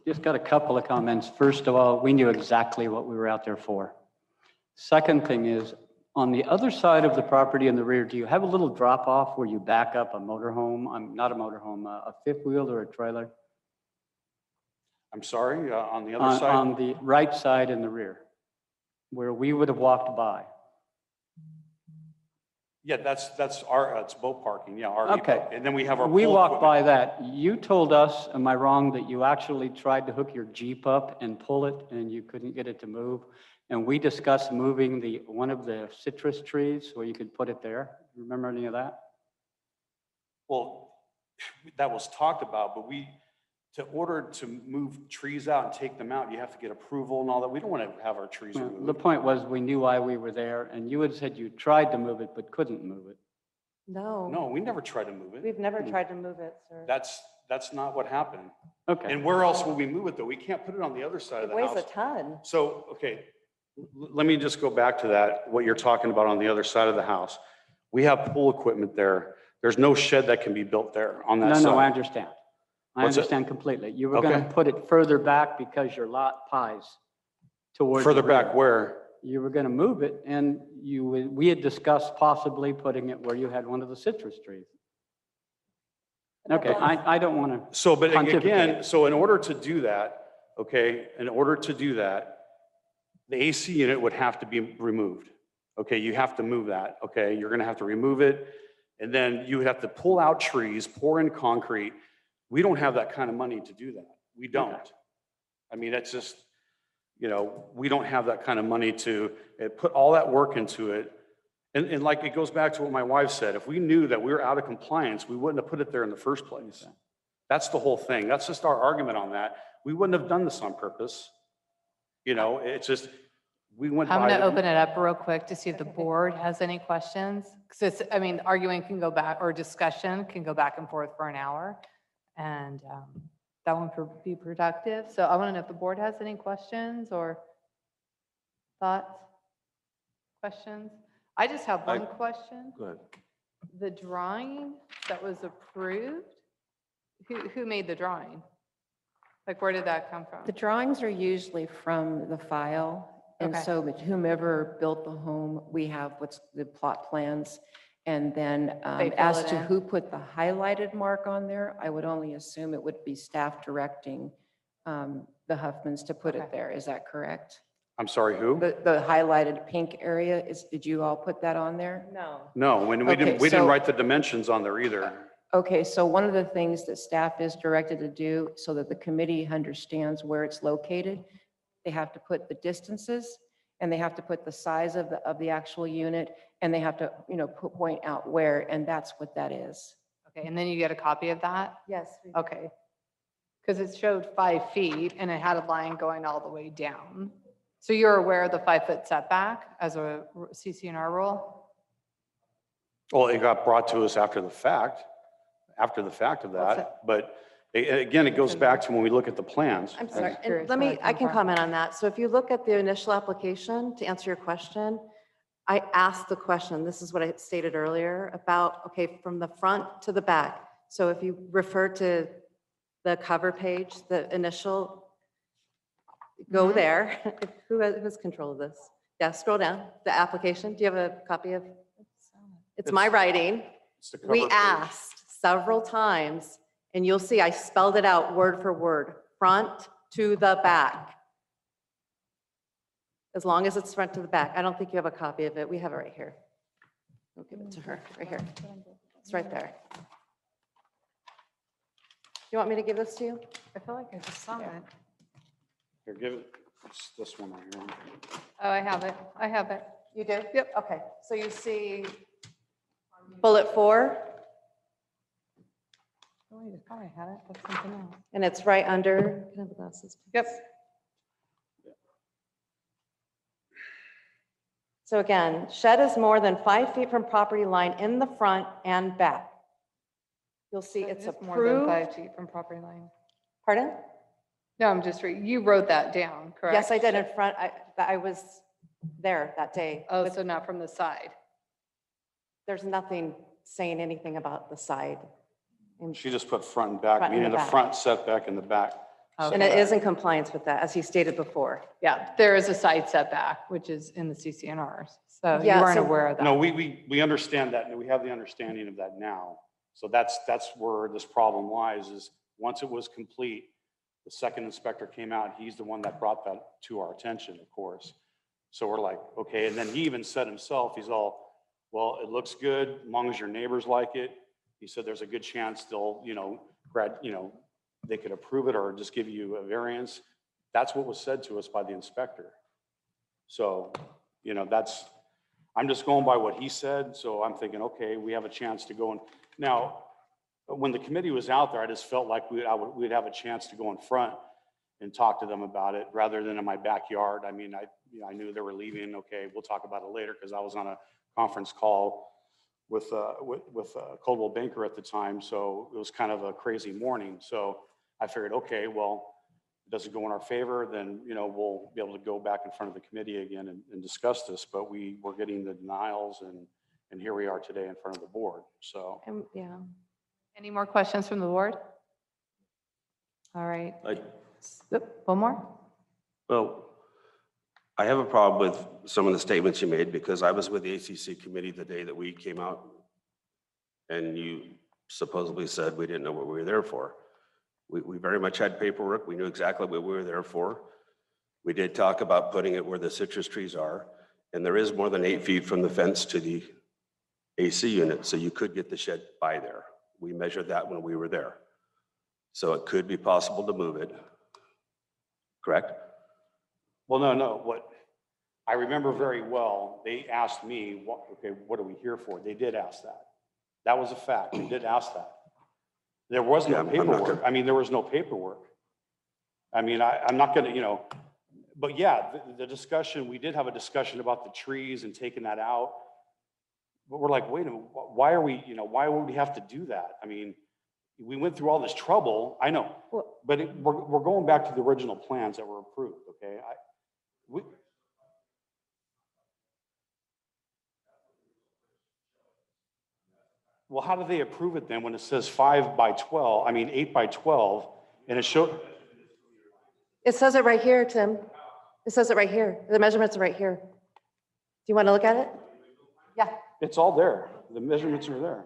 Just got a couple of comments. First of all, we knew exactly what we were out there for. Second thing is, on the other side of the property in the rear, do you have a little drop off where you back up a motorhome? Not a motorhome, a fifth wheel or a trailer? I'm sorry, on the other side? On the right side in the rear, where we would have walked by. Yeah, that's our, it's boat parking, yeah. RV Okay. boat. And then we have our. We pool walked by equipment. that. You told us, am I wrong, that you actually tried to hook your Jeep up and pull it and you couldn't get it to move? And we discussed moving one of the citrus trees where you could put it there. Remember any of that? Well, that was talked about, but to order to move trees out and take them out, you have to get approval and all that. We don't want to have our trees Well, removed. the point was, we knew why we were there, and you had said you tried to move it but couldn't move it. No. No, we never tried to move it. We've never tried to move it, sir. That's not what happened. Okay. And where else will we move it though? We can't put it on the other side of It the weighs house. a ton. So, okay, let me just go back to that, what you're talking about on the other side of the house. We have pool equipment there. There's no shed that can be built there on that side. No, I understand. I What's it? understand completely. You were going Okay. to put it further back because your lot pies towards. Further the rear. back where? you were going to move it, and we had discussed possibly putting it where you had one of the citrus trees. Okay, I don't want to. So, but again, pontificate. so in order to do that, okay, in order to do that, the AC unit would have to be removed. Okay, you have to move that, okay? You're gonna have to remove it, and then you would have to pull out trees, pour in concrete. We don't have that kind of money to do that. We don't. I mean, that's just, you know, we don't have that kind of money to put all that work into it. And like, it goes back to what my wife said, if we knew that we were out of compliance, we wouldn't have put it there in the first place. That's the whole thing. That's just our argument on that. We wouldn't have done this on purpose. You know, it's just, we went by. I'm going to open it up real quick to see if the board has any questions. Because it's, I mean, arguing can go back, or discussion can go back and forth for an hour. And that won't be productive. So I want to know if the board has any questions or thoughts, questions. I just have one question. Go ahead. The drawing that was approved, who made the drawing? Like, where did that come from? The drawings are usually from the file. And Okay. so with whomever built the home, we have what's the plot plans. And then They fill as it to in. who put the highlighted mark on there, I would only assume it would be staff directing the Huffmans to put Okay. it there. Is that correct? I'm sorry, who? The highlighted pink area did you all put that on there? No. No, when we Okay, didn't so- write the dimensions on there either. Okay, so one of the things that staff is directed to do so that the committee understands where it's located, they have to put the distances and they have to put the size of the actual unit, and they have to, you know, point out where, and that's what that is. Okay, and then you get a copy of that? Yes. Okay. Because it showed 5 feet and it had a line going all the way down. So you're aware of the 5-foot setback as a CCNR rule? Well, it got brought to us after the fact of that. But again, it goes back to when we look at the plans. I'm sorry, curious and let where me, that I came can from. comment on that. So if you look at the initial application, to answer your question, I asked the question, this is what I stated earlier, about, okay, from the front to the back. So if you refer to the cover page, the initial, go Mhm. there. Who has control of this? Yeah, scroll down, the application. Do you have a copy of? It's my writing. It's the We cover page. asked several times, and you'll see I spelled it out word for word, front to the back. As long as it's front to the back. I don't think you have a copy of it. We have it right here. We'll give it to her, right here. It's right there. You want me to give this to you? I feel like I just saw it. Here, give it, it's this one right here. Oh, I have it. I have it. You do? Yep. Okay, so you see bullet 4, Oh, wait, I thought I had it. That's something else. and it's right under, can I have the glasses? Yep. So again, shed is more than 5 feet from property line in the front and back. You'll see So it it's is more than 5 approved. feet from property line. Pardon? No, I'm just reading. You wrote that down, correct? Yes, I did in front. I was there that day. Oh, but so not from the side. There's nothing saying anything about the side. She just put front and back, Front and meaning the the back. front setback and the back. And it is in compliance with that, as he stated before. Yeah, there is a side setback, which is in the CCNRs. So you Yeah, weren't so- aware of that. No, we understand that, and we have the understanding of that now. So that's where this problem lies, is once it was complete, the second inspector came out, he's the one that brought that to our attention, of course. So we're like, okay, and then he even said himself, he's all, well, it looks good, as long as your neighbors like it. He said there's a good chance they'll, they could approve it or just give you a variance. That's what was said to us by the inspector. So, I'm just going by what he said. So I'm thinking, okay, we have a chance to go in. Now, when the committee was out there, I just felt like we'd have a chance to go in front and talk to them about it rather than in my backyard. I mean, I knew they were leaving. Okay, we'll talk about it later because I was on a conference call with Coldwell Banker at the time. So it was kind of a crazy morning. So I figured, okay, well, it doesn't go in our favor, then, we'll be able to go back in front of the committee again and discuss this, but we were getting the denials and here we are today in front of the board. So. Yeah. Any more questions from the board? All right. One more? Well, I have a problem with some of the statements you made because I was with the ACC committee the day that we came out. And you supposedly said we didn't know what we were there for. We very much had paperwork. We knew exactly what we were there for. We did talk about putting it where the citrus trees are. And there is more than 8 feet from the fence to the AC unit. So you could get the shed by there. We measured that when we were there. So it could be possible to move it. Correct? Well, no, what I remember very well, they asked me, what are we here for? They did ask that. That was a fact. They did ask that. There was no Yeah, I'm not paperwork. I mean, there was no paperwork. I mean, I'm not gonna, but yeah, the discussion, we did have a discussion about the trees and taking that out. But we're like, wait a minute, why why would we have to do that? I mean, we went through all this trouble, I know, but we're going back to the original plans that were approved, okay? Well, how do they approve it then when it says 8 by 12, and it showed? It says it right here, Tim. It says it right here. The measurements are right here. Do you want to look at it? Yeah. It's all there. The measurements are there.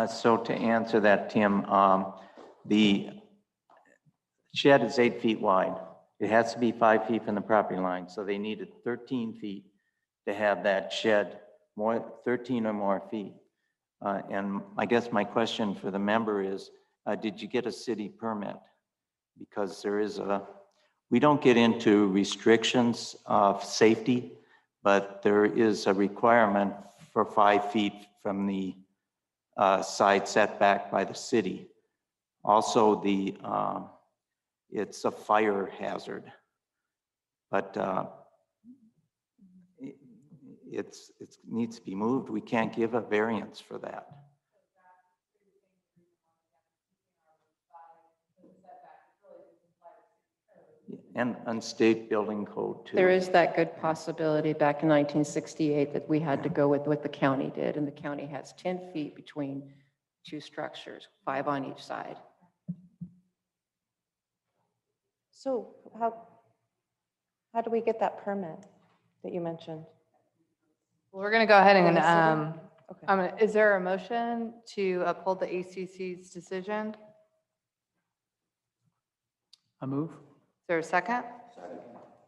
So to answer that, Tim, the shed is 8 feet wide. It has to be 5 feet from the property line, so they needed 13 feet to have that shed, 13 or more feet. And I guess my question for the member is, did you get a city permit? Because we don't get into restrictions of safety, but there is a requirement for 5 feet from the side setback by the city. Also, it's a fire hazard, but it needs to be moved. We can't give a variance for that. And state building code too. There is that good possibility back in 1968 that we had to go with what the county did, and the county has 10 feet between two structures, 5 on each side. So how do we get that permit that you mentioned? We're going to go ahead and, Okay. is there a motion to uphold the ACC's decision? I move. Is there a second? Second.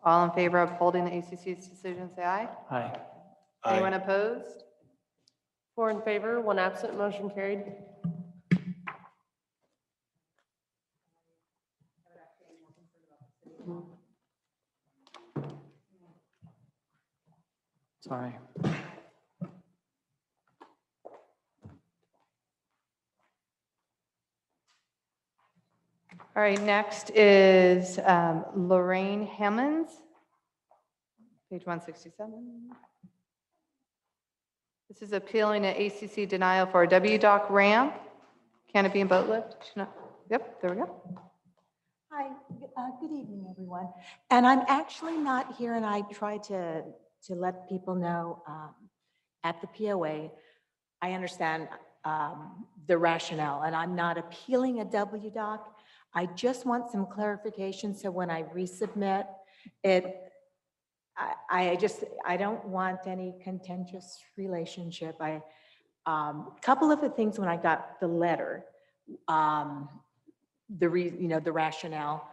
All in favor of upholding the ACC's decision, say aye. Aye. Anyone opposed? 4 in favor, 1 absent, motion carried. Sorry. All right, next is Lorraine Hammonds, page 167. This is appealing an ACC denial for a W-dock ramp, canopy and boat lift. Yep, there we go. Hi, good evening, everyone. And I'm actually not here, and I try to let people know at the POA, I understand the rationale, and I'm not appealing a W-dock. I just want some clarification, so when I resubmit it, I don't want any contentious relationship. Couple of the things when I got the letter, the rationale,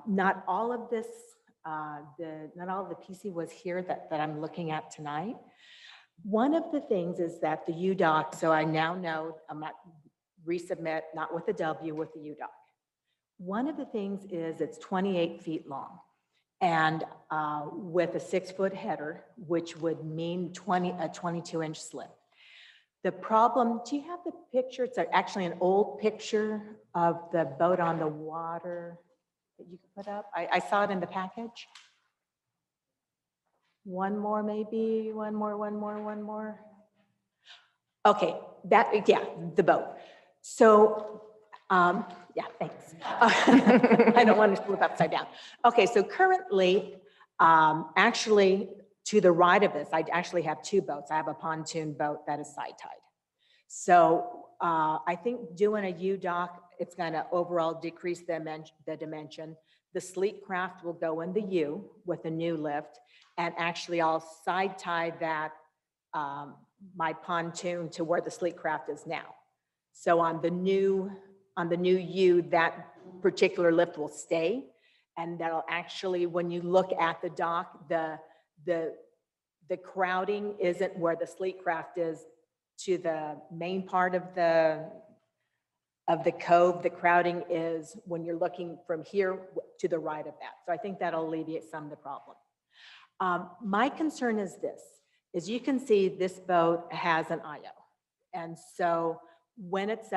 not all of this, not all of the PC was here that I'm looking at tonight. One of the things is that the UDOC, so I now know I'm not resubmit, not with the W, with the UDOC. One of the things is it's 28 feet long and with a 6-foot header, which would mean a 22-inch slip. The problem, do you have the picture? It's actually an old picture of the boat on the water that you can put up. I saw it in the package. One more, maybe, one more. Okay, yeah, the boat. So, yeah, thanks. I don't want to flip upside down. Okay, so currently, actually, to the right of this, I actually have two boats. I have a pontoon boat that is side-tied. So I think doing a U-dock, it's going to overall decrease the dimension. The sleek craft will go in the U with a new lift, and actually I'll side-tie that my pontoon to where the sleek craft is now. So on the new U, that particular lift will stay, and that'll actually, when you look at the dock, the crowding isn't where the sleek craft is to the main part of the cove. The crowding is when you're looking from here to the right of that. So I think that'll alleviate some of the problem. My concern is this, is you can see this boat has an IO. And so when it's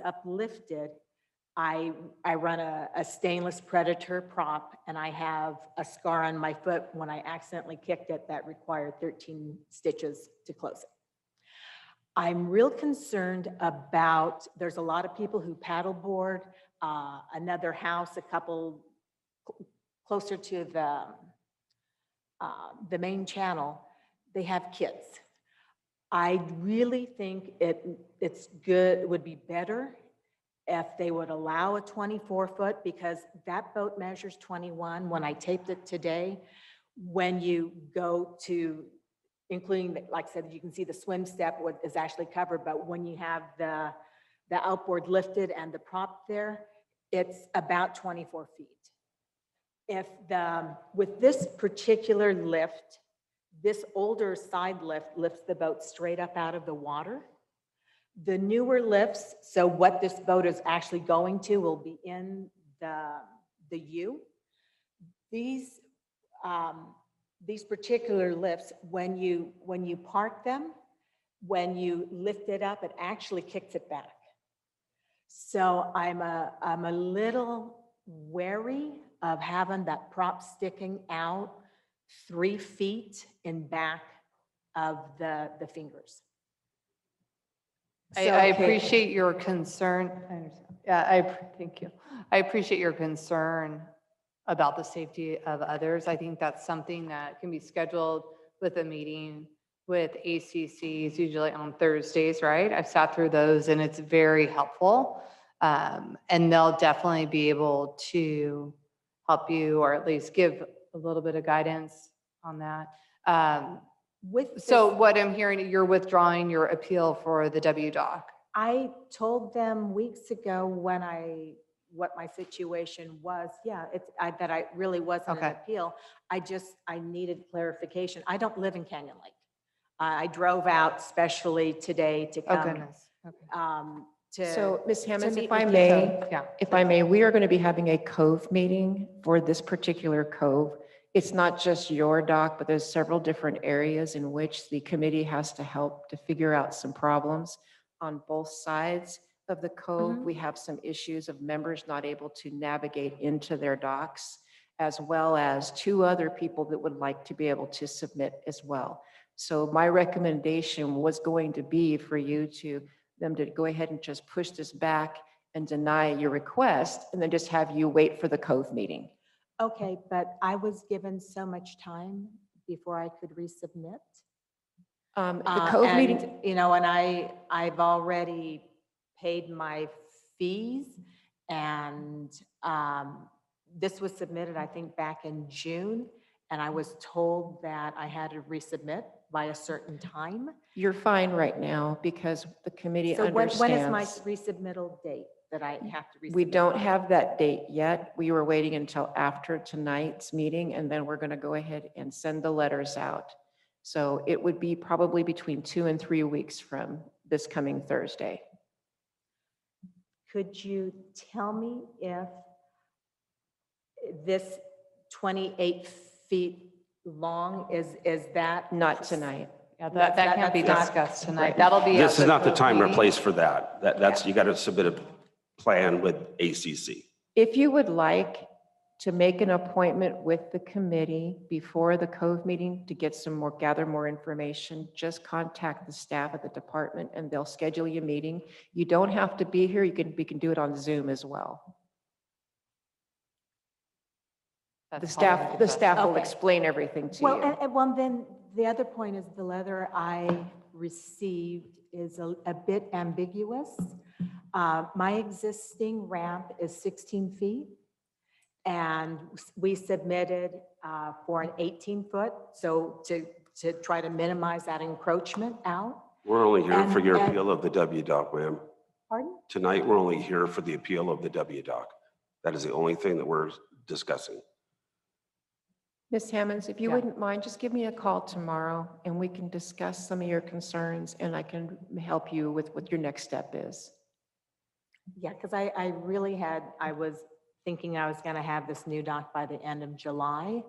uplifted, I run a stainless Predator prop, and I have a scar on my foot when I accidentally kicked it that required 13 stitches to close it. I'm real concerned about, there's a lot of people who paddleboard, another house, a couple closer to the main channel, they have kids. I really think it's good, it would be better if they would allow a 24-foot, because that boat measures 21. When I taped it today, when you go to, including, like I said, you can see the swim step is actually covered, but when you have the outboard lifted and the prop there, it's about 24 feet. With this particular lift, this older side lift lifts the boat straight up out of the water. The newer lifts, so what this boat is actually going to will be in the U. These particular lifts, when you park them, when you lift it up, it actually kicks it back. So I'm a little wary of having that prop sticking out 3 feet in back of the fingers. I appreciate your concern. I understand. Yeah, thank you. I appreciate your concern about the safety of others. I think that's something that can be scheduled with a meeting with ACCs, usually on Thursdays, right? I've sat through those and it's very helpful. And they'll definitely be able to help you, or at least give a little bit of guidance on that. So what I'm hearing, you're withdrawing your appeal for the WDOC. I told them weeks ago what my situation was. Yeah, that I really wasn't an appeal. I needed clarification. I don't live in Canyon Lake. I drove out specially today to come. Oh, goodness. Okay. So, Ms. Hammonds, meet if I with may, you. if I may, we are going to be having a cove meeting for this particular cove. It's not just your dock, but there's several different areas in which the committee has to help to figure out some problems on both sides of the cove. Mhm. We have some issues of members not able to navigate into their docks, as well as 2 other people that would like to be able to submit as well. So my recommendation was going to be for them to go ahead and just push this back and deny your request, and then just have you wait for the cove meeting. Okay, but I was given so much time before I could resubmit. The cove meeting, And, you know, and I've already paid my fees, and this was submitted, I think, back in June, and I was told that I had to resubmit by a certain time. you're fine right now because the committee So when is my understands. resubmittal date that I have to resubmit? We don't have that date yet. We were waiting until after tonight's meeting, and then we're going to go ahead and send the letters out. So it would be probably between 2 and 3 weeks from this coming Thursday. Could you tell me if this 28 feet long is that? Not tonight. Yeah, that can't be that's not- discussed tonight. That'll be. This at is not the time or meeting. place for that. That's, you got to submit a plan with ACC. If you would like to make an appointment with the committee before the Cove meeting to get some more, gather more information, just contact the staff at the department and they'll schedule you a meeting. You don't have to be here. We can do it on Zoom as well. The staff will Okay. explain everything to Well, you. and then the other point is the letter I received is a bit ambiguous. My existing ramp is 16 feet and we submitted for an 18-foot. So to try to minimize that encroachment out. We're only here for your And- appeal of the W doc, ma'am. Pardon? Tonight, we're only here for the appeal of the W doc. That is the only thing that we're discussing. Ms. Hammonds, if you Yeah. wouldn't mind, just give me a call tomorrow and we can discuss some of your concerns and I can help you with what your next step is. Yeah, because I really I was thinking I was going to have this new doc by the end of July.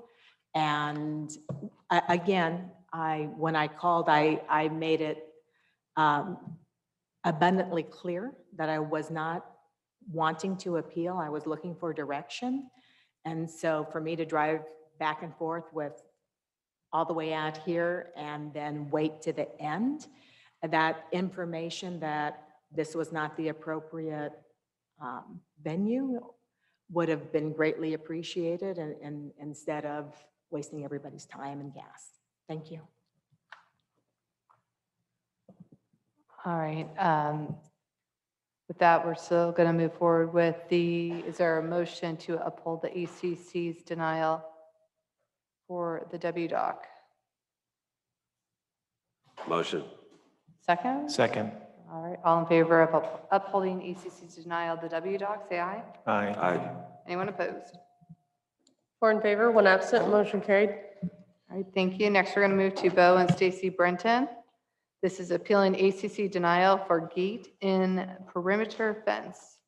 And again, when I called, I made it abundantly clear that I was not wanting to appeal. I was looking for direction. And so for me to drive back and forth with all the way out here and then wait to the end, that information that this was not the appropriate venue would have been greatly appreciated and instead of wasting everybody's time and gas. Thank you. All right. With that, we're still going to move forward with is there a motion to uphold the ACC's denial for the W doc? Motion. Second? Second. All right. All in favor of upholding ACC's denial of the W doc, say aye. Aye. Aye. Anyone opposed? 4 in favor, 1 absent, motion carried. All right, thank you. Next, we're going to move to Bo and Stacy Brenton. This is appealing ACC denial for gate in perimeter fence,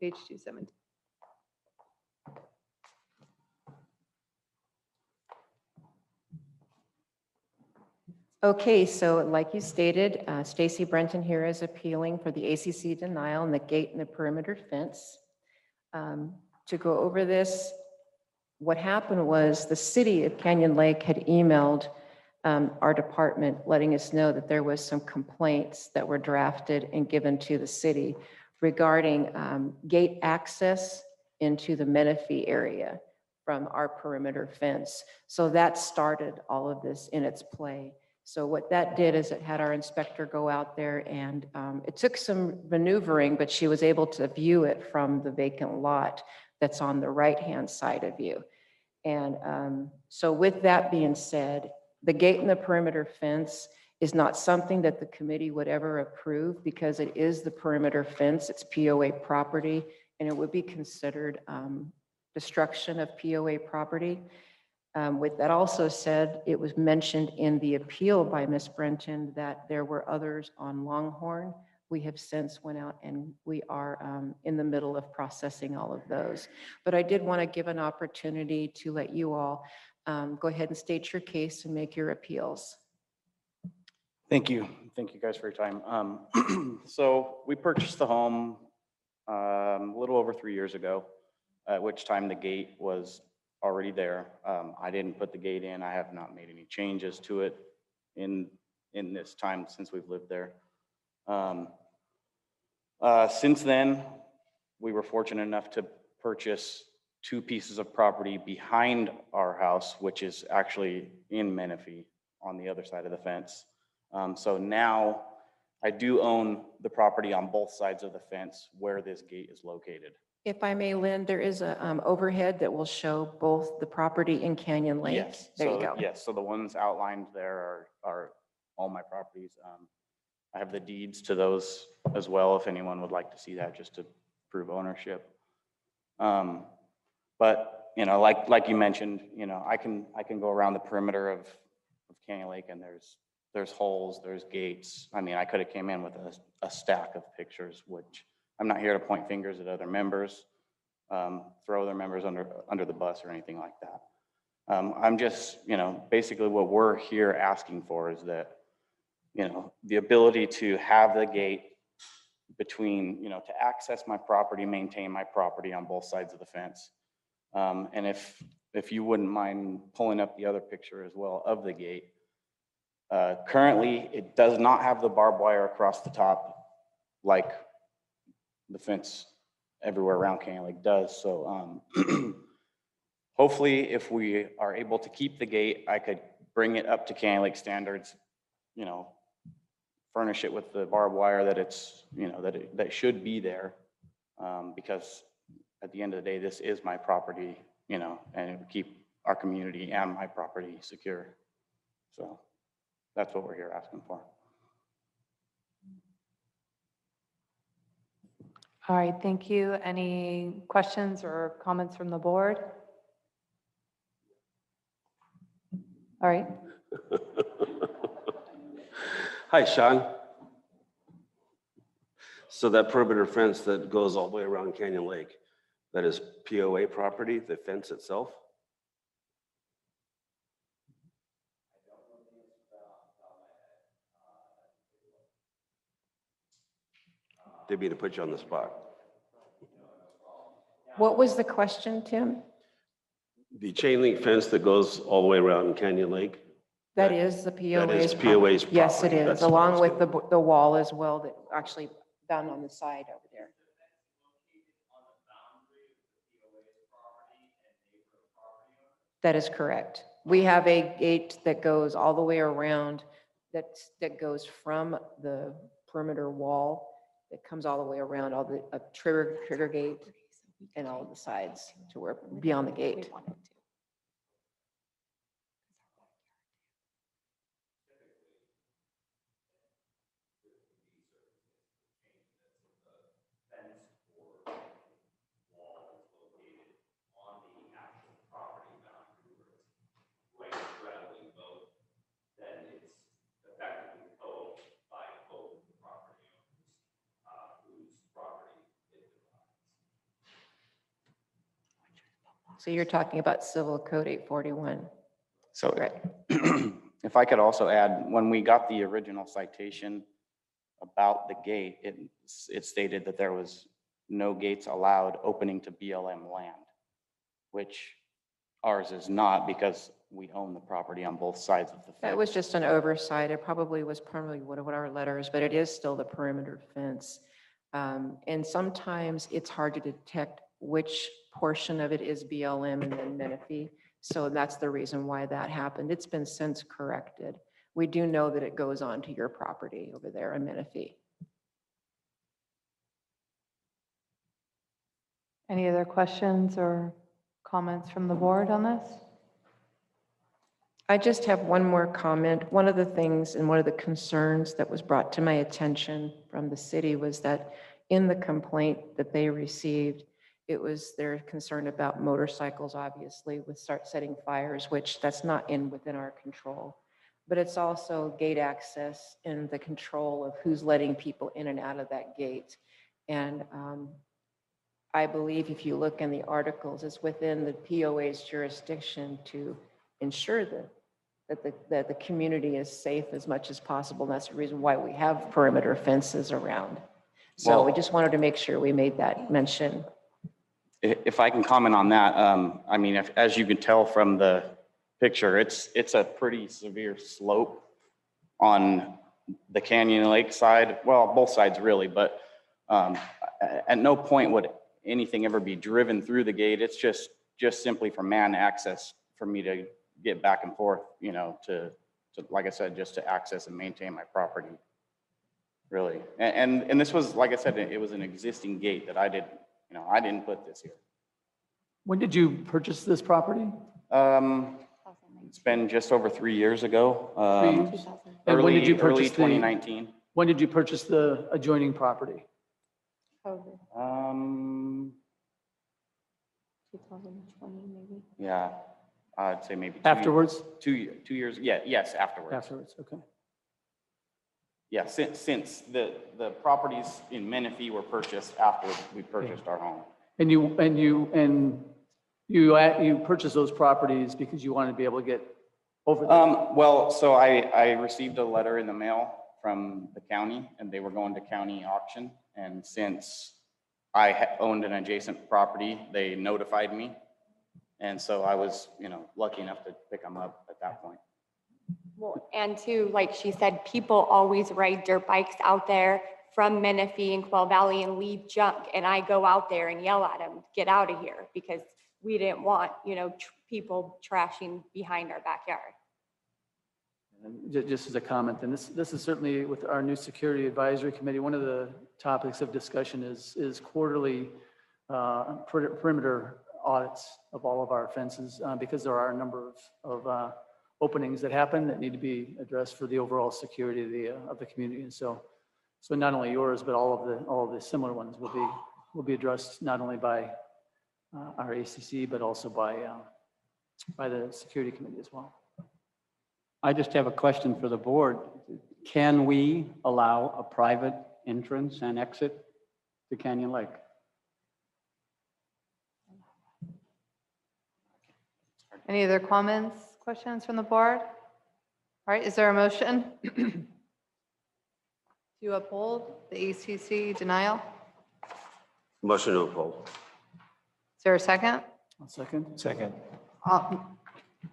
page 270. Okay, so like you stated, Stacy Brenton here is appealing for the ACC denial and the gate and the perimeter fence. To go over this, what happened was the city of Canyon Lake had emailed our department letting us know that there was some complaints that were drafted and given to the city regarding gate access into the Menifee area from our perimeter fence. So that started all of this in its play. So what that did is it had our inspector go out there and it took some maneuvering, but she was able to view it from the vacant lot that's on the right-hand side of you. And so with that being said, the gate and the perimeter fence is not something that the committee would ever approve because it is the perimeter fence, it's POA property, and it would be considered destruction of POA property. With that also said, it was mentioned in the appeal by Ms. Brenton that there were others on Longhorn. We have since went out and we are in the middle of processing all of those. But I did want to give an opportunity to let you all go ahead and state your case and make your appeals. Thank you. Thank you guys for your time. So we purchased the home a little over 3 years ago, at which time the gate was already there. I didn't put the gate in. I have not made any changes to it in this time since we've lived there. Since then, we were fortunate enough to purchase 2 pieces of property behind our house, which is actually in Menifee on the other side of the fence. So now I do own the property on both sides of the fence where this gate is located. If I may, Lynn, there is a overhead that will show both the property in Canyon Lake. Yes. There you So, go. yes, so the ones outlined there are all my properties. I have the deeds to those as well, if anyone would like to see that, just to prove ownership. But, you know, like you mentioned, you know, I can go around the perimeter of Canyon Lake and there's holes, there's gates. I mean, I could have came in with a stack of pictures, which I'm not here to point fingers at other members, throw other members under the bus or anything like that. I'm just, you know, basically what we're here asking for is that the ability to have the gate between, to access my property, maintain my property on both sides of the fence. And if you wouldn't mind pulling up the other picture as well of the gate. Currently, it does not have the barbed wire across the top like the fence everywhere around Canyon Lake does. So hopefully, if we are able to keep the gate, I could bring it up to Canyon Lake standards, furnish it with the barbed wire that it's, that should be there. Because at the end of the day, this is my property, and it would keep our community and my property secure. So that's what we're here asking for. All right, thank you. Any questions or comments from the board? All right. Hi, Sean. So that perimeter fence that goes all the way around Canyon Lake, that is POA property, the fence itself? Didn't mean to put you on the spot. What was the question, Tim? The chain link fence that goes all the way around Canyon Lake? That is the POA's. That is POA's property. Yes, it is, That's along what with the wall as well, that actually down on the side over there. That is correct. We have a gate that goes all the way around, that goes from the perimeter wall, that comes all the way around, all the trigger gate and all the sides to where beyond the gate. So you're talking about Civil Code 841. So Right. if I could also add, when we got the original citation about the gate, it stated that there was no gates allowed opening to BLM land, which ours is not because we own the property on both sides of the fence. That was just an oversight. It probably was permanently one of our letters, but it is still the perimeter fence. And sometimes it's hard to detect which portion of it is BLM and then Menifee. So that's the reason why that happened. It's been since corrected. We do know that it goes on to your property over there in Menifee. Any other questions or comments from the board on this? I just have one more comment. One of the things and one of the concerns that was brought to my attention from the city was that in the complaint that they received, it was their concern about motorcycles, obviously, with start setting fires, which that's not within our control. But it's also gate access and the control of who's letting people in and out of that gate. And I believe if you look in the articles, it's within the POA's jurisdiction to ensure that the community is safe as much as possible. And that's the reason why we have perimeter fences around. So we just wanted to make sure we made that mention. If I can comment on that, I mean, as you can tell from the picture, it's a pretty severe slope on the Canyon Lake side. Well, both sides really, but at no point would anything ever be driven through the gate. It's just simply for man access for me to get back and forth, to like I said, just to access and maintain my property, really. And this was, like I said, it was an existing gate that I didn't put this here. When did you purchase this property? It's been just over 3 years ago. And when did you Early purchase 2019. When did you purchase the adjoining property? 2020 maybe. Yeah, I'd say maybe Afterwards? 2 years. Yeah, yes, afterwards. Afterwards, okay. Yeah, since the properties in Menifee were purchased after we purchased our home. And you purchased those properties because you wanted to be able to get over there? Well, so I received a letter in the mail from the county and they were going to county auction. And since I owned an adjacent property, they notified me. And so I was, lucky enough to pick them up at that point. Well, and too, like she said, people always ride dirt bikes out there from Menifee and Quell Valley and leave junk. And I go out there and yell at them, get out of here, because we didn't want, people trashing behind our backyard. And just as a comment, and this is certainly with our new security advisory committee, one of the topics of discussion is quarterly perimeter audits of all of our fences, because there are a number of openings that happen that need to be addressed for the overall security of the community. And so not only yours, but all of the similar ones will be addressed not only by our ACC, but also by the security committee as well. I just have a question for the board. Can we allow a private entrance and exit to Canyon Lake? Any other comments, questions from the board? All right, is there a motion to uphold the ACC denial? Motion to uphold. Is there a second? I'll second. Second.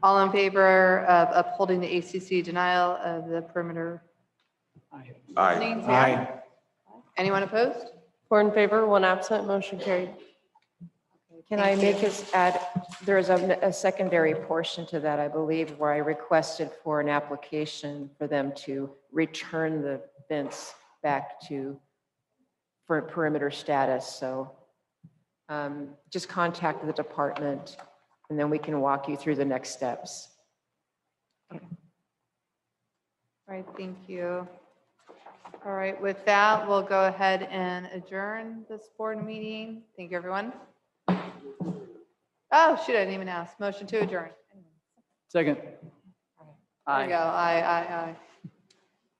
All in favor of upholding the ACC denial of the perimeter? Aye. openings? Yeah. Anyone opposed? 4 in favor, 1 absent, motion carried. Can I make us add, there is a secondary portion to that, I believe, where I requested for an application for them to return the fence back for perimeter status. So just contact the department and then we can walk you through the next steps. All right, thank you. All right, with that, we'll go ahead and adjourn this board meeting. Thank you, everyone. Oh, shoot, I didn't even ask. Motion to adjourn. Second. There you go. Aye.